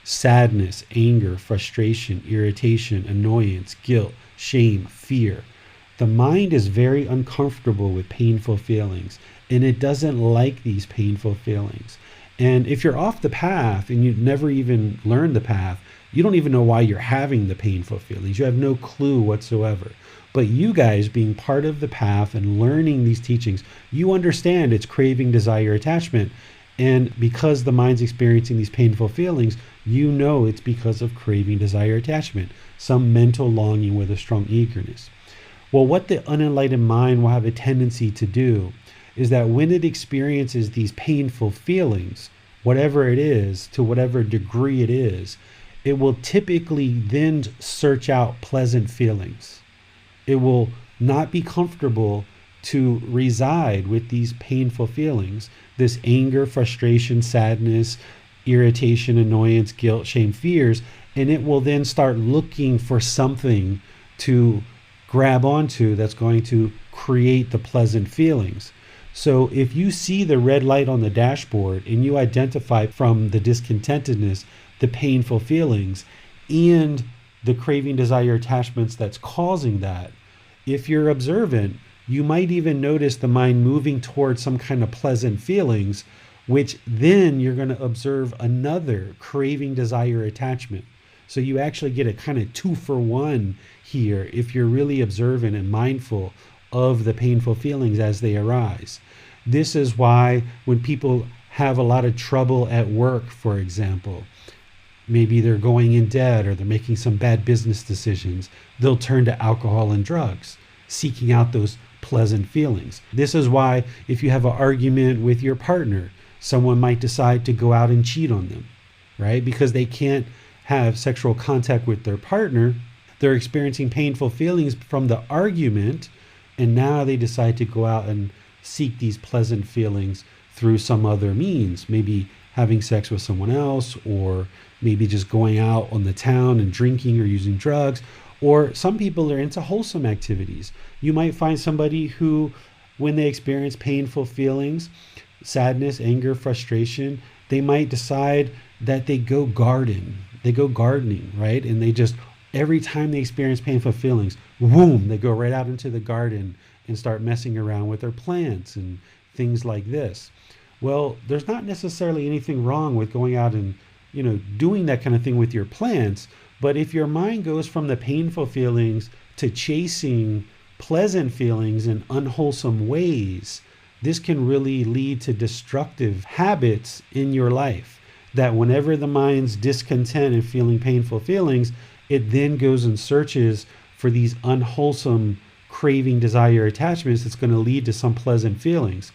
sadness, anger, frustration, irritation, annoyance, guilt, shame, fear, the mind is very uncomfortable with painful feelings, and it doesn't like these painful feelings. And if you're off the path and you never even learned the path, you don't even know why you're having the painful feelings. You have no clue whatsoever. But you guys being part of the path and learning these teachings, you understand it's craving, desire, attachment. And because the mind's experiencing these painful feelings, you know it's because of craving, desire, attachment, some mental longing with a strong eagerness. Well, what the unenlightened mind will have a tendency to do is that when it experiences these painful feelings, whatever it is, to whatever degree it is, it will typically then search out pleasant feelings. It will not be comfortable to reside with these painful feelings, this anger, frustration, sadness, irritation, annoyance, guilt, shame, fears, and it will then start looking for something to grab onto that's going to create the pleasant feelings. So if you see the red light on the dashboard and you identify from the discontentedness, the painful feelings, and the craving, desire, attachments that's causing that, if you're observant, you might even notice the mind moving towards some kind of pleasant feelings, which then you're going to observe another craving, desire, attachment. So you actually get a kind of 2-for-1 here if you're really observant and mindful of the painful feelings as they arise. This is why when people have a lot of trouble at work, for example, maybe they're going in debt or they're making some bad business decisions, they'll turn to alcohol and drugs, seeking out those pleasant feelings. This is why if you have an argument with your partner, someone might decide to go out and cheat on them, right? Because they can't have sexual contact with their partner. They're experiencing painful feelings from the argument, and now they decide to go out and seek these pleasant feelings through some other means, maybe having sex with someone else, or maybe just going out on the town and drinking or using drugs. Or some people are into wholesome activities. You might find somebody who, when they experience painful feelings, sadness, anger, frustration, they might decide that they go gardening, right? And they just, every time they experience painful feelings, boom, they go right out into the garden and start messing around with their plants and things like this. Well, there's not necessarily anything wrong with going out and, doing that kind of thing with your plants. But if your mind goes from the painful feelings to chasing pleasant feelings in unwholesome ways, this can really lead to destructive habits in your life. That whenever the mind's discontent and feeling painful feelings, it then goes and searches for these unwholesome craving, desire, attachments that's going to lead to some pleasant feelings.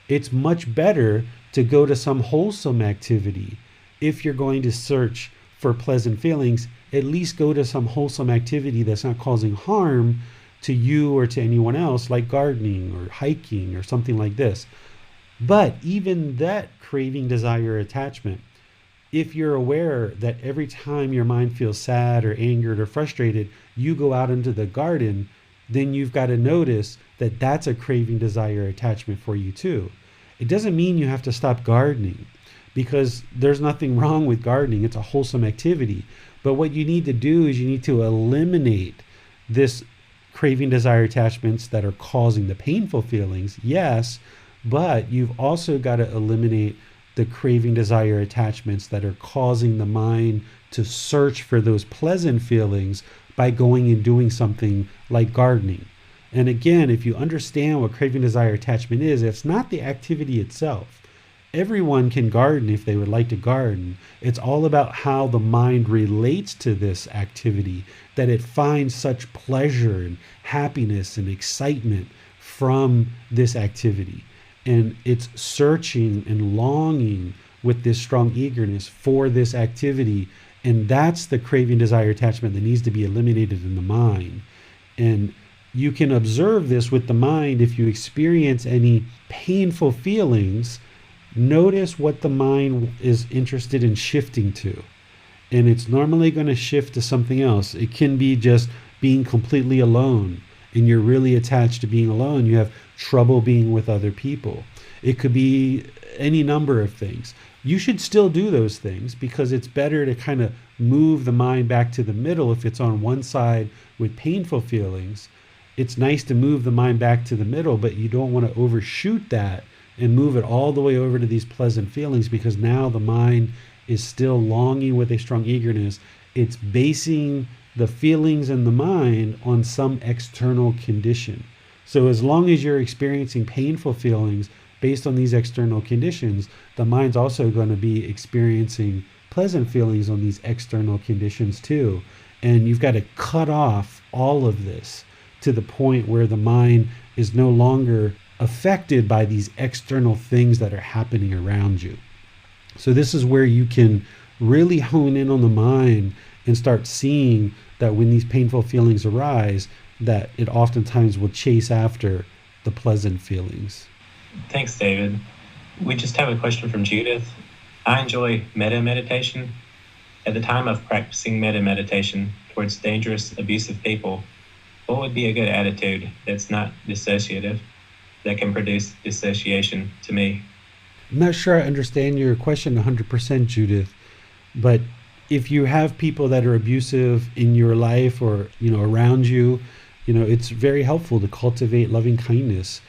It's much better to go to some wholesome activity. If you're going to search for pleasant feelings, at least go to some wholesome activity that's not causing harm to you or to anyone else, like gardening or hiking or something like this. But even that craving, desire, attachment, if you're aware that every time your mind feels sad or angered or frustrated, you go out into the garden, then you've got to notice that that's a craving, desire, attachment for you too. It doesn't mean you have to stop gardening, because there's nothing wrong with gardening. It's a wholesome activity. But what you need to do is you need to eliminate this craving, desire, attachments that are causing the painful feelings, yes, but you've also got to eliminate the craving, desire, attachments that are causing the mind to search for those pleasant feelings by going and doing something like gardening. And again, if you understand what craving, desire, attachment is, it's not the activity itself. Everyone can garden if they would like to garden. It's all about how the mind relates to this activity, that it finds such pleasure and happiness and excitement from this activity. And it's searching and longing with this strong eagerness for this activity. And that's the craving, desire, attachment that needs to be eliminated in the mind. And you can observe this with the mind. If you experience any painful feelings, notice what the mind is interested in shifting to. And it's normally going to shift to something else. It can be just being completely alone, and you're really attached to being alone. You have trouble being with other people. It could be any number of things. You should still do those things, because it's better to kind of move the mind back to the middle. If it's on one side with painful feelings, it's nice to move the mind back to the middle, but you don't want to overshoot that and move it all the way over to these pleasant feelings, because now the mind is still longing with a strong eagerness. It's basing the feelings in the mind on some external condition. So as long as you're experiencing painful feelings based on these external conditions, the mind's also going to be experiencing pleasant feelings on these external conditions too. And you've got to cut off all of this to the point where the mind is no longer affected by these external things that are happening around you. So this is where you can really hone in on the mind and start seeing that when these painful feelings arise, that it oftentimes will chase after the pleasant feelings. Thanks, David. We just have a question from Judith. I enjoy metta meditation. At the time of practicing metta meditation towards dangerous, abusive people, what would be a good attitude that's not dissociative, that can produce dissociation to me? I'm not sure I understand your question 100%, Judith, but if you have people that are abusive in your life or, around you, it's very helpful to cultivate loving kindness.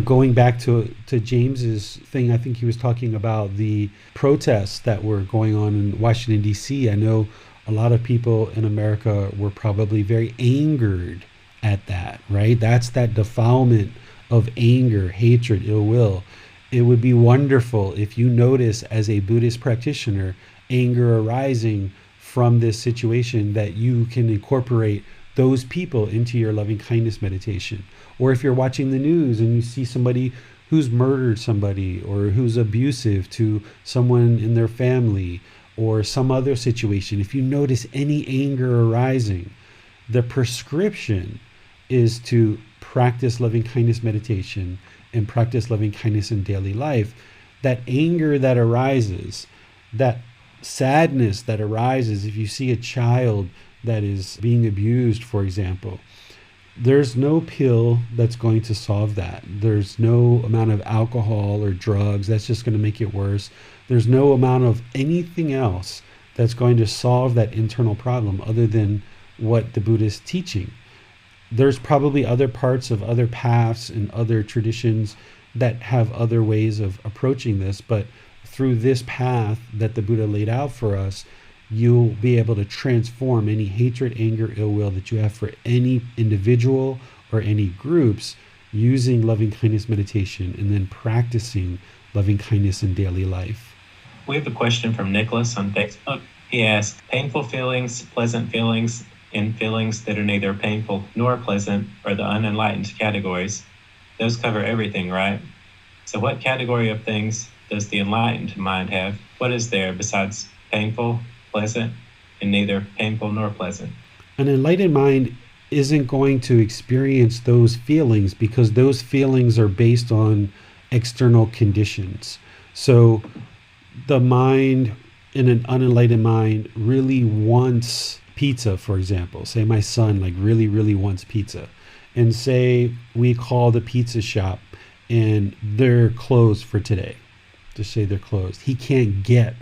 Going back to James's thing, I think he was talking about the protests that were going on in Washington, D.C. I know a lot of people in America were probably very angered at that, right? That's that defilement of anger, hatred, ill will. It would be wonderful if you notice as a Buddhist practitioner anger arising from this situation, that you can incorporate those people into your loving kindness meditation. Or if you're watching the news and you see somebody who's murdered somebody or who's abusive to someone in their family or some other situation, if you notice any anger arising, the prescription is to practice loving kindness meditation and practice loving kindness in daily life. That anger that arises, that sadness that arises, if you see a child that is being abused, for example, there's no pill that's going to solve that. There's no amount of alcohol or drugs that's just going to make it worse. There's no amount of anything else that's going to solve that internal problem other than what the Buddha is teaching. There's probably other parts of other paths and other traditions that have other ways of approaching this, but through this path that the Buddha laid out for us, you'll be able to transform any hatred, anger, ill will that you have for any individual or any groups using loving kindness meditation and then practicing loving kindness in daily life. We have a question from Nicholas on Facebook. He asks, painful feelings, pleasant feelings, and feelings that are neither painful nor pleasant are the unenlightened categories. Those cover everything, right? So what category of things does the enlightened mind have? What is there besides painful, pleasant, and neither painful nor pleasant? An enlightened mind isn't going to experience those feelings because those feelings are based on external conditions. So the mind in an unenlightened mind really wants pizza, for example. Say my son really, really wants pizza. And say we call the pizza shop and they're closed for today. Just say they're closed. He can't get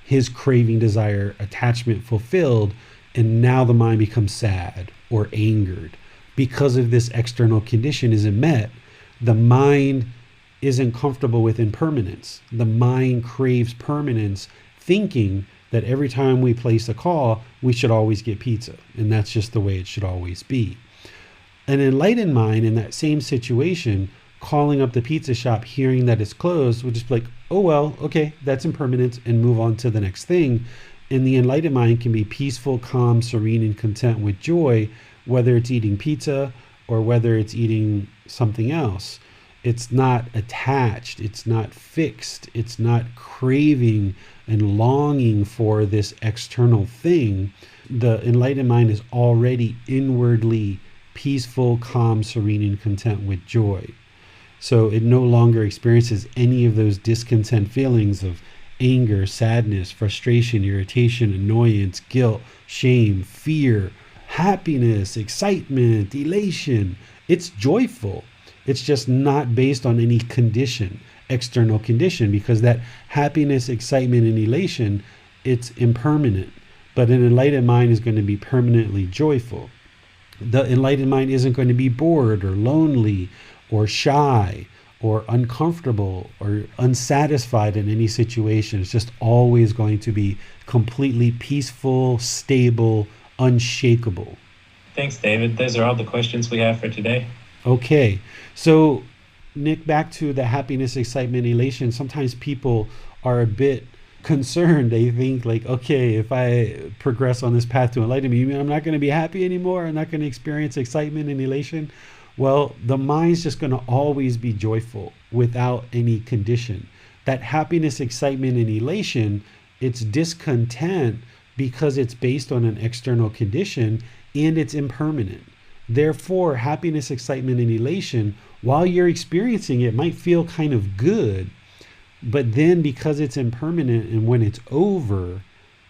his craving, desire, attachment fulfilled, and now the mind becomes sad or angered because of this external condition isn't met. The mind isn't comfortable with impermanence. The mind craves permanence, thinking that every time we place a call, we should always get pizza, and that's just the way it should always be. An enlightened mind in that same situation, calling up the pizza shop, hearing that it's closed, would just be like, oh, well, okay, that's impermanent, and move on to the next thing. And the enlightened mind can be peaceful, calm, serene, and content with joy, whether it's eating pizza or whether it's eating something else. It's not attached. It's not fixed. It's not craving and longing for this external thing. The enlightened mind is already inwardly peaceful, calm, serene, and content with joy. So it no longer experiences any of those discontent feelings of anger, sadness, frustration, irritation, annoyance, guilt, shame, fear, happiness, excitement, elation. It's joyful. It's just not based on any condition, external condition, because that happiness, excitement, and elation, it's impermanent. But an enlightened mind is going to be permanently joyful. The enlightened mind isn't going to be bored or lonely or shy or uncomfortable or unsatisfied in any situation. It's just always going to be completely peaceful, stable, unshakable. Thanks, David. Those are all the questions we have for today. Okay. So, Nick, back to the happiness, excitement, elation. Sometimes people are a bit concerned. They think like, okay, if I progress on this path to enlightenment, you mean I'm not going to be happy anymore? I'm not going to experience excitement and elation? Well, the mind's just going to always be joyful without any condition. That happiness, excitement, and elation, it's discontent because it's based on an external condition and it's impermanent. Therefore, happiness, excitement, and elation, while you're experiencing it, might feel kind of good, but then because it's impermanent and when it's over,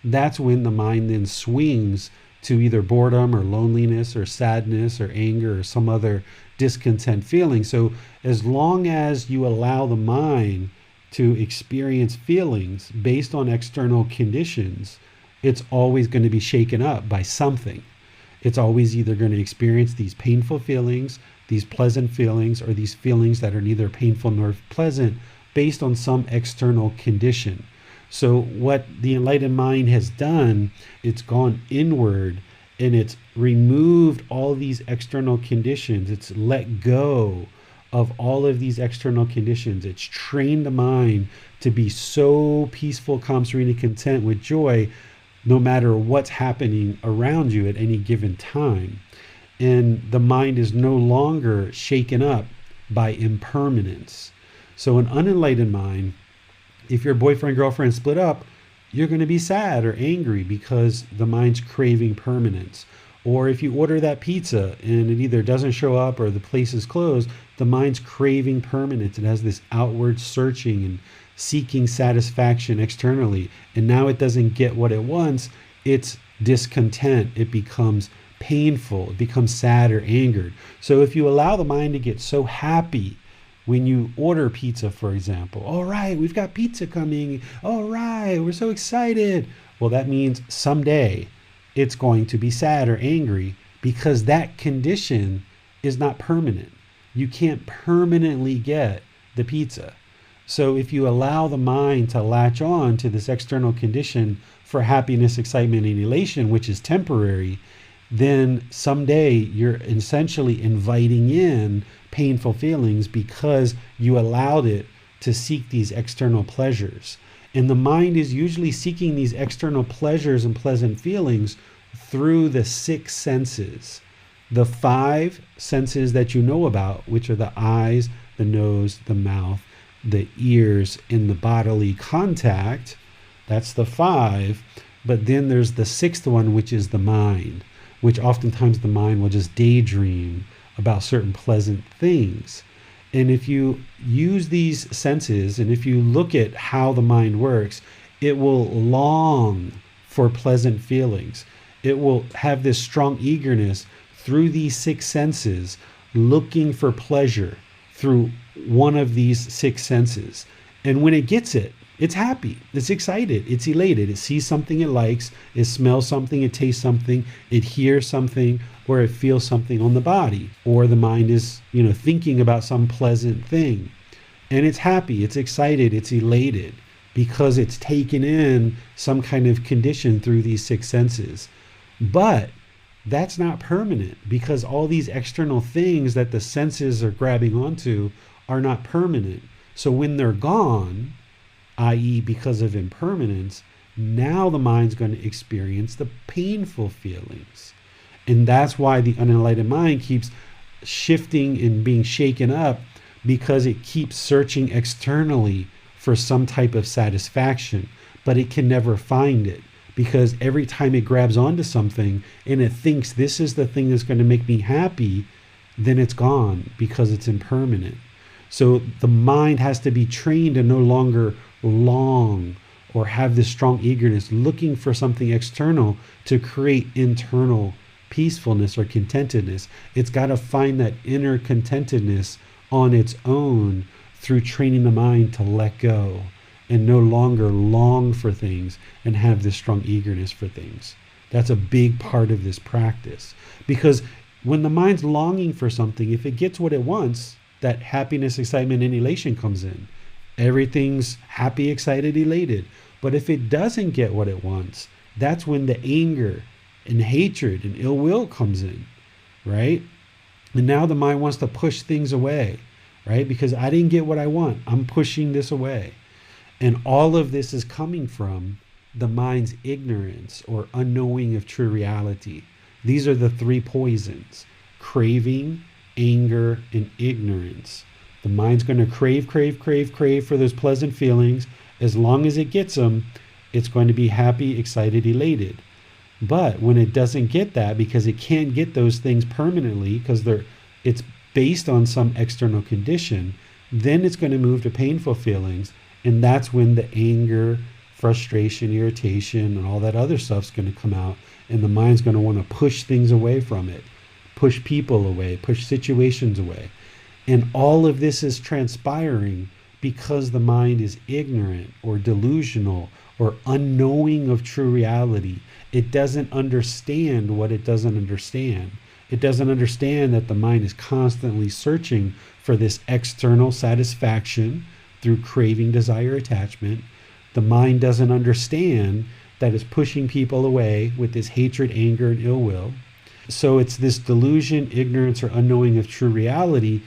that's when the mind then swings to either boredom or loneliness or sadness or anger or some other discontent feeling. So as long as you allow the mind to experience feelings based on external conditions, it's always going to be shaken up by something. It's always either going to experience these painful feelings, these pleasant feelings, or these feelings that are neither painful nor pleasant based on some external condition. So what the enlightened mind has done, it's gone inward and it's removed all these external conditions. It's let go of all of these external conditions. It's trained the mind to be so peaceful, calm, serene, and content with joy, no matter what's happening around you at any given time. And the mind is no longer shaken up by impermanence. So an unenlightened mind, if your boyfriend, girlfriend split up, you're going to be sad or angry because the mind's craving permanence. Or if you order that pizza and it either doesn't show up or the place is closed, the mind's craving permanence. It has this outward searching and seeking satisfaction externally. And now it doesn't get what it wants. It's discontent. It becomes painful. It becomes sad or angered. So if you allow the mind to get so happy when you order pizza, for example, all right, we've got pizza coming. All right, we're so excited. Well, that means someday it's going to be sad or angry because that condition is not permanent. You can't permanently get the pizza. So if you allow the mind to latch on to this external condition for happiness, excitement, and elation, which is temporary, then someday you're essentially inviting in painful feelings because you allowed it to seek these external pleasures. And the mind is usually seeking these external pleasures and pleasant feelings through the 6 senses. The 5 senses that you know about, which are the eyes, the nose, the mouth, the ears, and the bodily contact. That's the 5. But then there's the 6th one, which is the mind, which oftentimes the mind will just daydream about certain pleasant things. And if you use these senses and if you look at how the mind works, it will long for pleasant feelings. It will have this strong eagerness through these 6 senses, looking for pleasure through one of these 6 senses. And when it gets it, it's happy, it's excited, it's elated. It sees something it likes, it smells something, it tastes something, it hears something, or it feels something on the body, or the mind is, thinking about some pleasant thing. And it's happy, it's excited, it's elated because it's taken in some kind of condition through these 6 senses. But that's not permanent because all these external things that the senses are grabbing onto are not permanent. So when they're gone, i.e. because of impermanence, now the mind's going to experience the painful feelings. And that's why the unenlightened mind keeps shifting and being shaken up, because it keeps searching externally for some type of satisfaction, but it can never find it. Because every time it grabs onto something and it thinks this is the thing that's going to make me happy, then it's gone because it's impermanent. So the mind has to be trained to no longer long or have this strong eagerness looking for something external to create internal peacefulness or contentedness. It's got to find that inner contentedness on its own through training the mind to let go and no longer long for things and have this strong eagerness for things. That's a big part of this practice. Because when the mind's longing for something, if it gets what it wants, that happiness, excitement, and elation comes in. Everything's happy, excited, elated. But if it doesn't get what it wants, that's when the anger and hatred and ill will comes in, right? And now the mind wants to push things away, right? Because I didn't get what I want. I'm pushing this away. And all of this is coming from the mind's ignorance or unknowing of true reality. These are the three poisons: craving, anger, and ignorance. The mind's going to crave for those pleasant feelings. As long as it gets them, it's going to be happy, excited, elated. But when it doesn't get that, because it can't get those things permanently, because it's based on some external condition, then it's going to move to painful feelings. And that's when the anger, frustration, irritation, and all that other stuff's going to come out. And the mind's going to want to push things away from it, push people away, push situations away. And all of this is transpiring because the mind is ignorant or delusional or unknowing of true reality. It doesn't understand what it doesn't understand. It doesn't understand that the mind is constantly searching for this external satisfaction through craving, desire, attachment. The mind doesn't understand that it's pushing people away with this hatred, anger, and ill will. So it's this delusion, ignorance, or unknowing of true reality.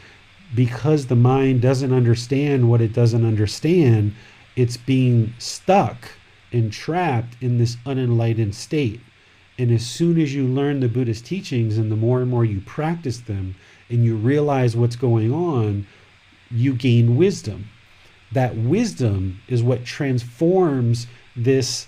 Because the mind doesn't understand what it doesn't understand, it's being stuck and trapped in this unenlightened state. And as soon as you learn the Buddhist teachings, and the more and more you practice them, and you realize what's going on, you gain wisdom. That wisdom is what transforms this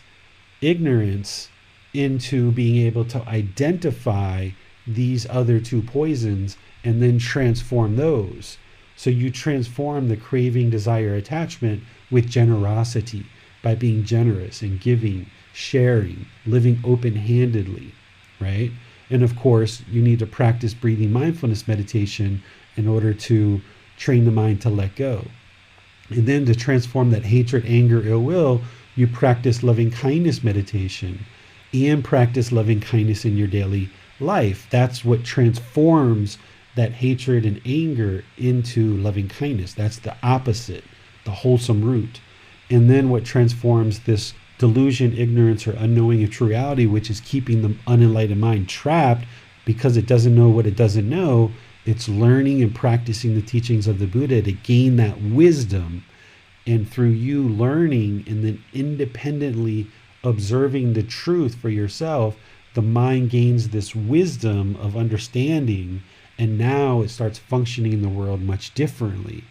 ignorance into being able to identify these other two poisons and then transform those. So you transform the craving, desire, attachment with generosity, by being generous and giving, sharing, living open-handedly, right? And of course, you need to practice breathing mindfulness meditation in order to train the mind to let go. And then to transform that hatred, anger, ill will, you practice loving kindness meditation and practice loving kindness in your daily life. That's what transforms that hatred and anger into loving kindness. That's the opposite, the wholesome root. And then what transforms this delusion, ignorance, or unknowing of true reality, which is keeping the unenlightened mind trapped because it doesn't know what it doesn't know, it's learning and practicing the teachings of the Buddha to gain that wisdom. And through you learning and then independently observing the truth for yourself, the mind gains this wisdom of understanding, and now it starts functioning in the world much differently.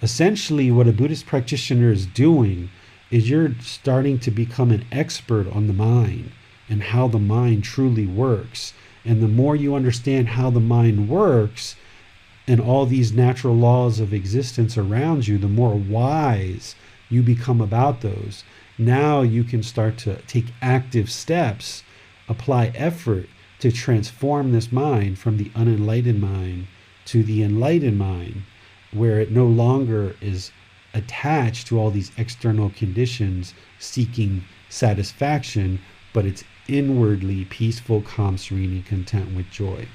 Essentially, what a Buddhist practitioner is doing is you're starting to become an expert on the mind and how the mind truly works. And the more you understand how the mind works and all these natural laws of existence around you, the more wise you become about those. Now you can start to take active steps, apply effort to transform this mind from the unenlightened mind to the enlightened mind, where it no longer is attached to all these external conditions seeking satisfaction, but it's inwardly peaceful, calm, serene, and content with joy.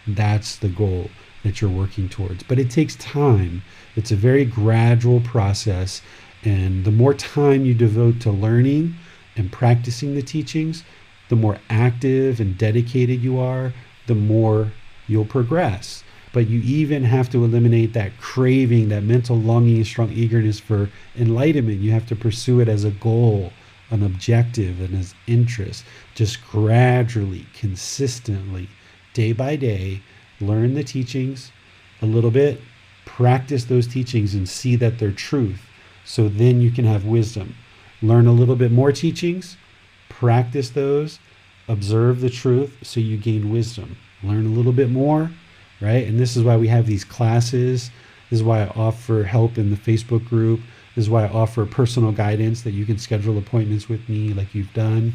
That's the goal that you're working towards. But it takes time. It's a very gradual process. And the more time you devote to learning and practicing the teachings, the more active and dedicated you are, the more you'll progress. But you even have to eliminate that craving, that mental longing and strong eagerness for enlightenment. You have to pursue it as a goal, an objective, and as interest. Just gradually, consistently, day by day, learn the teachings a little bit, practice those teachings and see that they're truth. So then you can have wisdom. Learn a little bit more teachings, practice those, observe the truth so you gain wisdom. Learn a little bit more, right? And this is why we have these classes. This is why I offer help in the Facebook group. This is why I offer personal guidance that you can schedule appointments with me like you've done.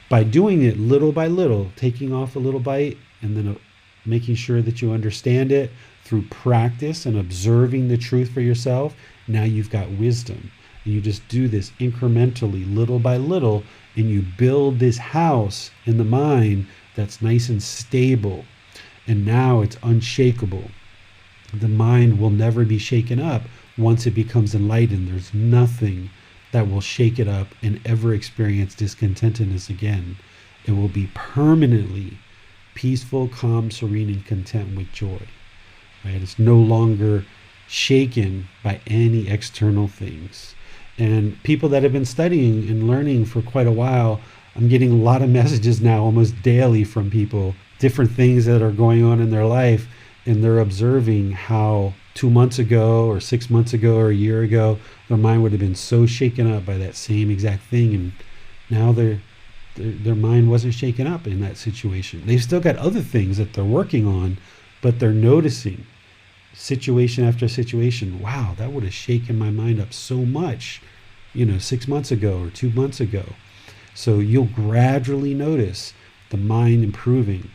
By doing it little by little, taking off a little bite and then making sure that you understand it through practice and observing the truth for yourself, now you've got wisdom. And you just do this incrementally, little by little, and you build this house in the mind that's nice and stable. And now it's unshakable. The mind will never be shaken up once it becomes enlightened. There's nothing that will shake it up and ever experience discontentedness again. It will be permanently peaceful, calm, serene, and content with joy. Right? It's no longer shaken by any external things. And people that have been studying and learning for quite a while, I'm getting a lot of messages now almost daily from people, different things that are going on in their life, and they're observing how 2 months ago or 6 months ago or a year ago, their mind would have been so shaken up by that same exact thing, and now their mind wasn't shaken up in that situation. They've still got other things that they're working on, but they're noticing situation after situation. Wow, that would have shaken my mind up so much, 6 months ago or 2 months ago. So you'll gradually notice the mind improving,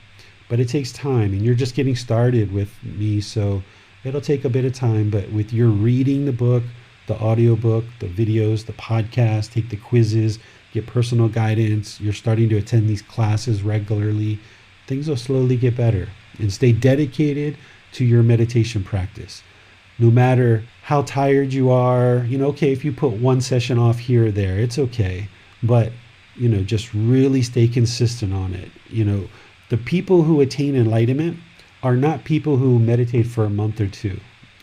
but it takes time, and you're just getting started with me, so it'll take a bit of time. But with your reading the book, the audiobook, the videos, the podcast, take the quizzes, get personal guidance, you're starting to attend these classes regularly, things will slowly get better. And stay dedicated to your meditation practice. No matter how tired you are, okay, if you put one session off here or there, it's okay. But, just really stay consistent on it. The people who attain enlightenment are not people who meditate for a month or two.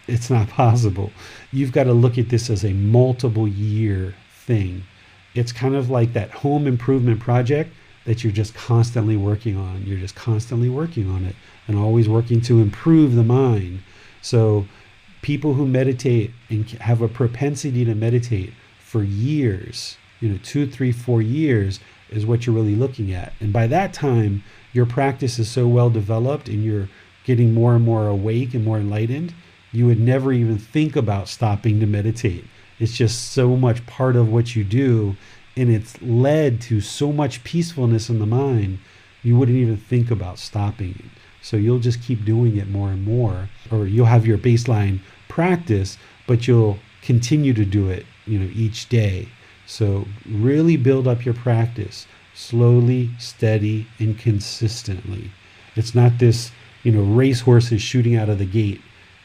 It's not possible. You've got to look at this as a multiple year thing. It's kind of like that home improvement project that you're just constantly working on. You're just constantly working on it and always working to improve the mind. So people who meditate and have a propensity to meditate for years, 2, 3, 4 years is what you're really looking at. And by that time, your practice is so well developed and you're getting more and more awake and more enlightened, you would never even think about stopping to meditate. It's just so much part of what you do, and it's led to so much peacefulness in the mind, you wouldn't even think about stopping it. So you'll just keep doing it more and more, or you'll have your baseline practice, but you'll continue to do it, each day. So really build up your practice slowly, steady, and consistently. It's not this, racehorses shooting out of the gate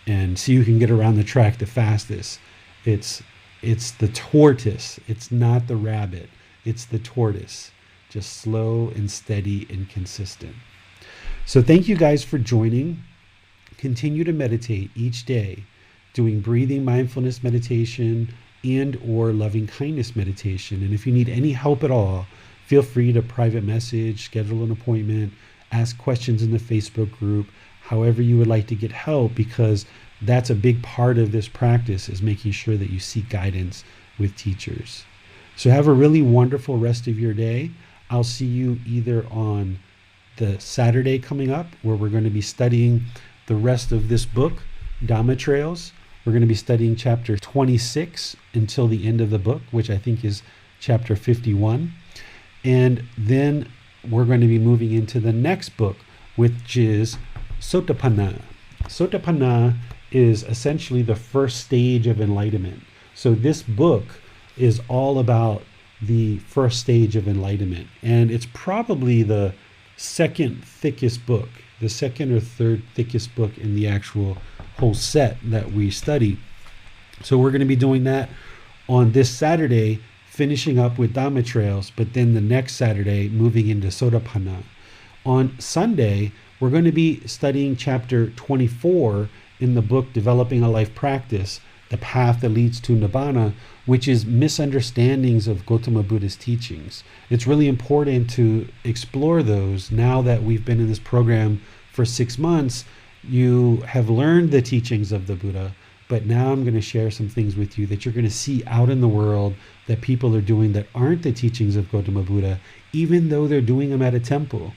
and see who can get around the track the fastest. It's the tortoise. It's not the rabbit. It's the tortoise. Just slow and steady and consistent. So thank you guys for joining. Continue to meditate each day, doing breathing mindfulness meditation and or loving kindness meditation. And if you need any help at all, feel free to private message, schedule an appointment, ask questions in the Facebook group, however you would like to get help, because that's a big part of this practice, is making sure that you seek guidance with teachers. So have a really wonderful rest of your day. I'll see you either on the Saturday coming up, where we're going to be studying the rest of this book, Dhamma Trails. We're going to be studying chapter 26 until the end of the book, which I think is chapter 51. And then we're going to be moving into the next book, which is Sotapanna. Sotapanna is essentially the first stage of enlightenment. So this book is all about the first stage of enlightenment. And it's probably the second thickest book, the second or third thickest book in the actual whole set that we study. So we're going to be doing that on this Saturday, finishing up with Dhamma Trails, but then the next Saturday moving into Sotapanna. On Sunday, we're going to be studying chapter 24 in the book Developing a Life Practice, The Path That Leads to Nibbāna, which is misunderstandings of Gotama Buddha's teachings. It's really important to explore those now that we've been in this program for 6 months. You have learned the teachings of the Buddha, but now I'm going to share some things with you that you're going to see out in the world that people are doing that aren't the teachings of Gotama Buddha, even though they're doing them at a temple,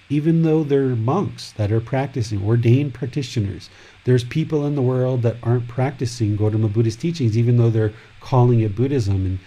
even though they're monks that are practicing, ordained practitioners. There's people in the world that aren't practicing Gotama Buddha's teachings, even though they're calling it Buddhism. And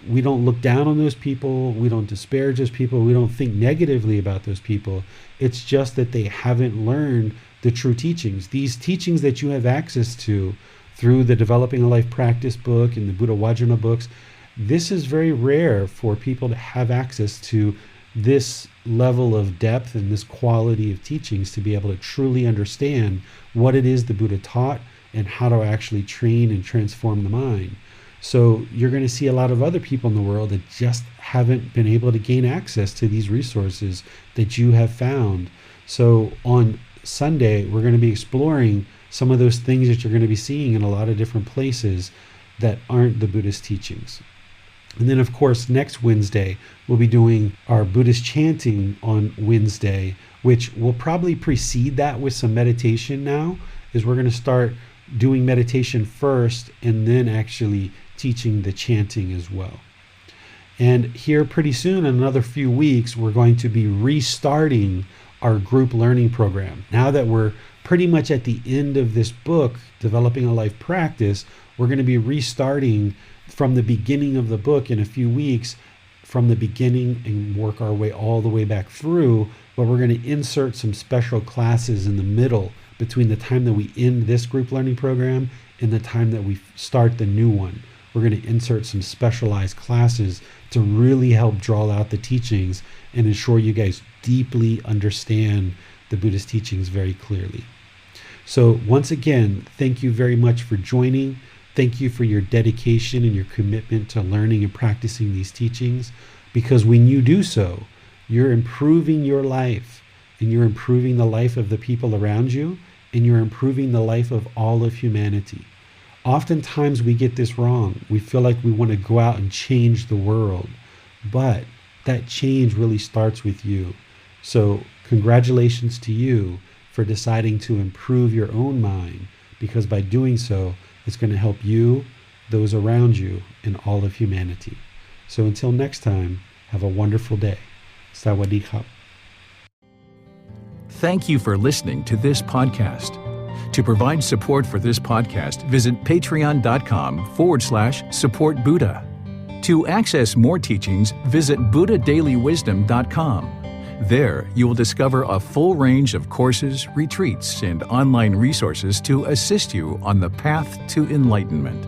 we don't look down on those people. We don't disparage those people. We don't think negatively about those people. It's just that they haven't learned the true teachings. These teachings that you have access to through the Developing a Life Practice book and the Buddha Vajrayana books, this is very rare for people to have access to this level of depth and this quality of teachings to be able to truly understand what it is the Buddha taught and how to actually train and transform the mind. So you're going to see a lot of other people in the world that just haven't been able to gain access to these resources that you have found. So on Sunday, we're going to be exploring some of those things that you're going to be seeing in a lot of different places that aren't the Buddhist teachings. And then, of course, next Wednesday, we'll be doing our Buddhist chanting on Wednesday, which will probably precede that with some meditation now, is we're going to start doing meditation first and then actually teaching the chanting as well. And here pretty soon, in another few weeks, we're going to be restarting our group learning program. Now that we're pretty much at the end of this book, Developing a Life Practice, we're going to be restarting from the beginning of the book in a few weeks, from the beginning, and work our way all the way back through. But we're going to insert some special classes in the middle between the time that we end this group learning program and the time that we start the new one. We're going to insert some specialized classes to really help draw out the teachings and ensure you guys deeply understand the Buddhist teachings very clearly. So once again, thank you very much for joining. Thank you for your dedication and your commitment to learning and practicing these teachings, because when you do so, you're improving your life, and you're improving the life of the people around you, and you're improving the life of all of humanity. Oftentimes we get this wrong. We feel like we want to go out and change the world, but that change really starts with you. So congratulations to you for deciding to improve your own mind, because by doing so, it's going to help you, those around you, and all of humanity. So until next time, have a wonderful day. Sawadee khap. Thank you for listening to this podcast. To provide support for this podcast, visit patreon.com/support Buddha. To access more teachings, visit buddhadailywisdom.com. There, you will discover a full range of courses, retreats, and online resources to assist you on the path to enlightenment.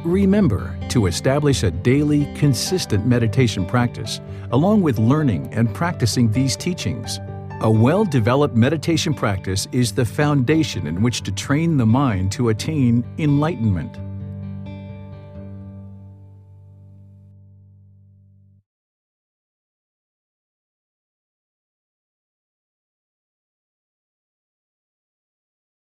Remember to establish a daily, consistent meditation practice, along with learning and practicing these teachings. A well-developed meditation practice is the foundation in which to train the mind to attain enlightenment.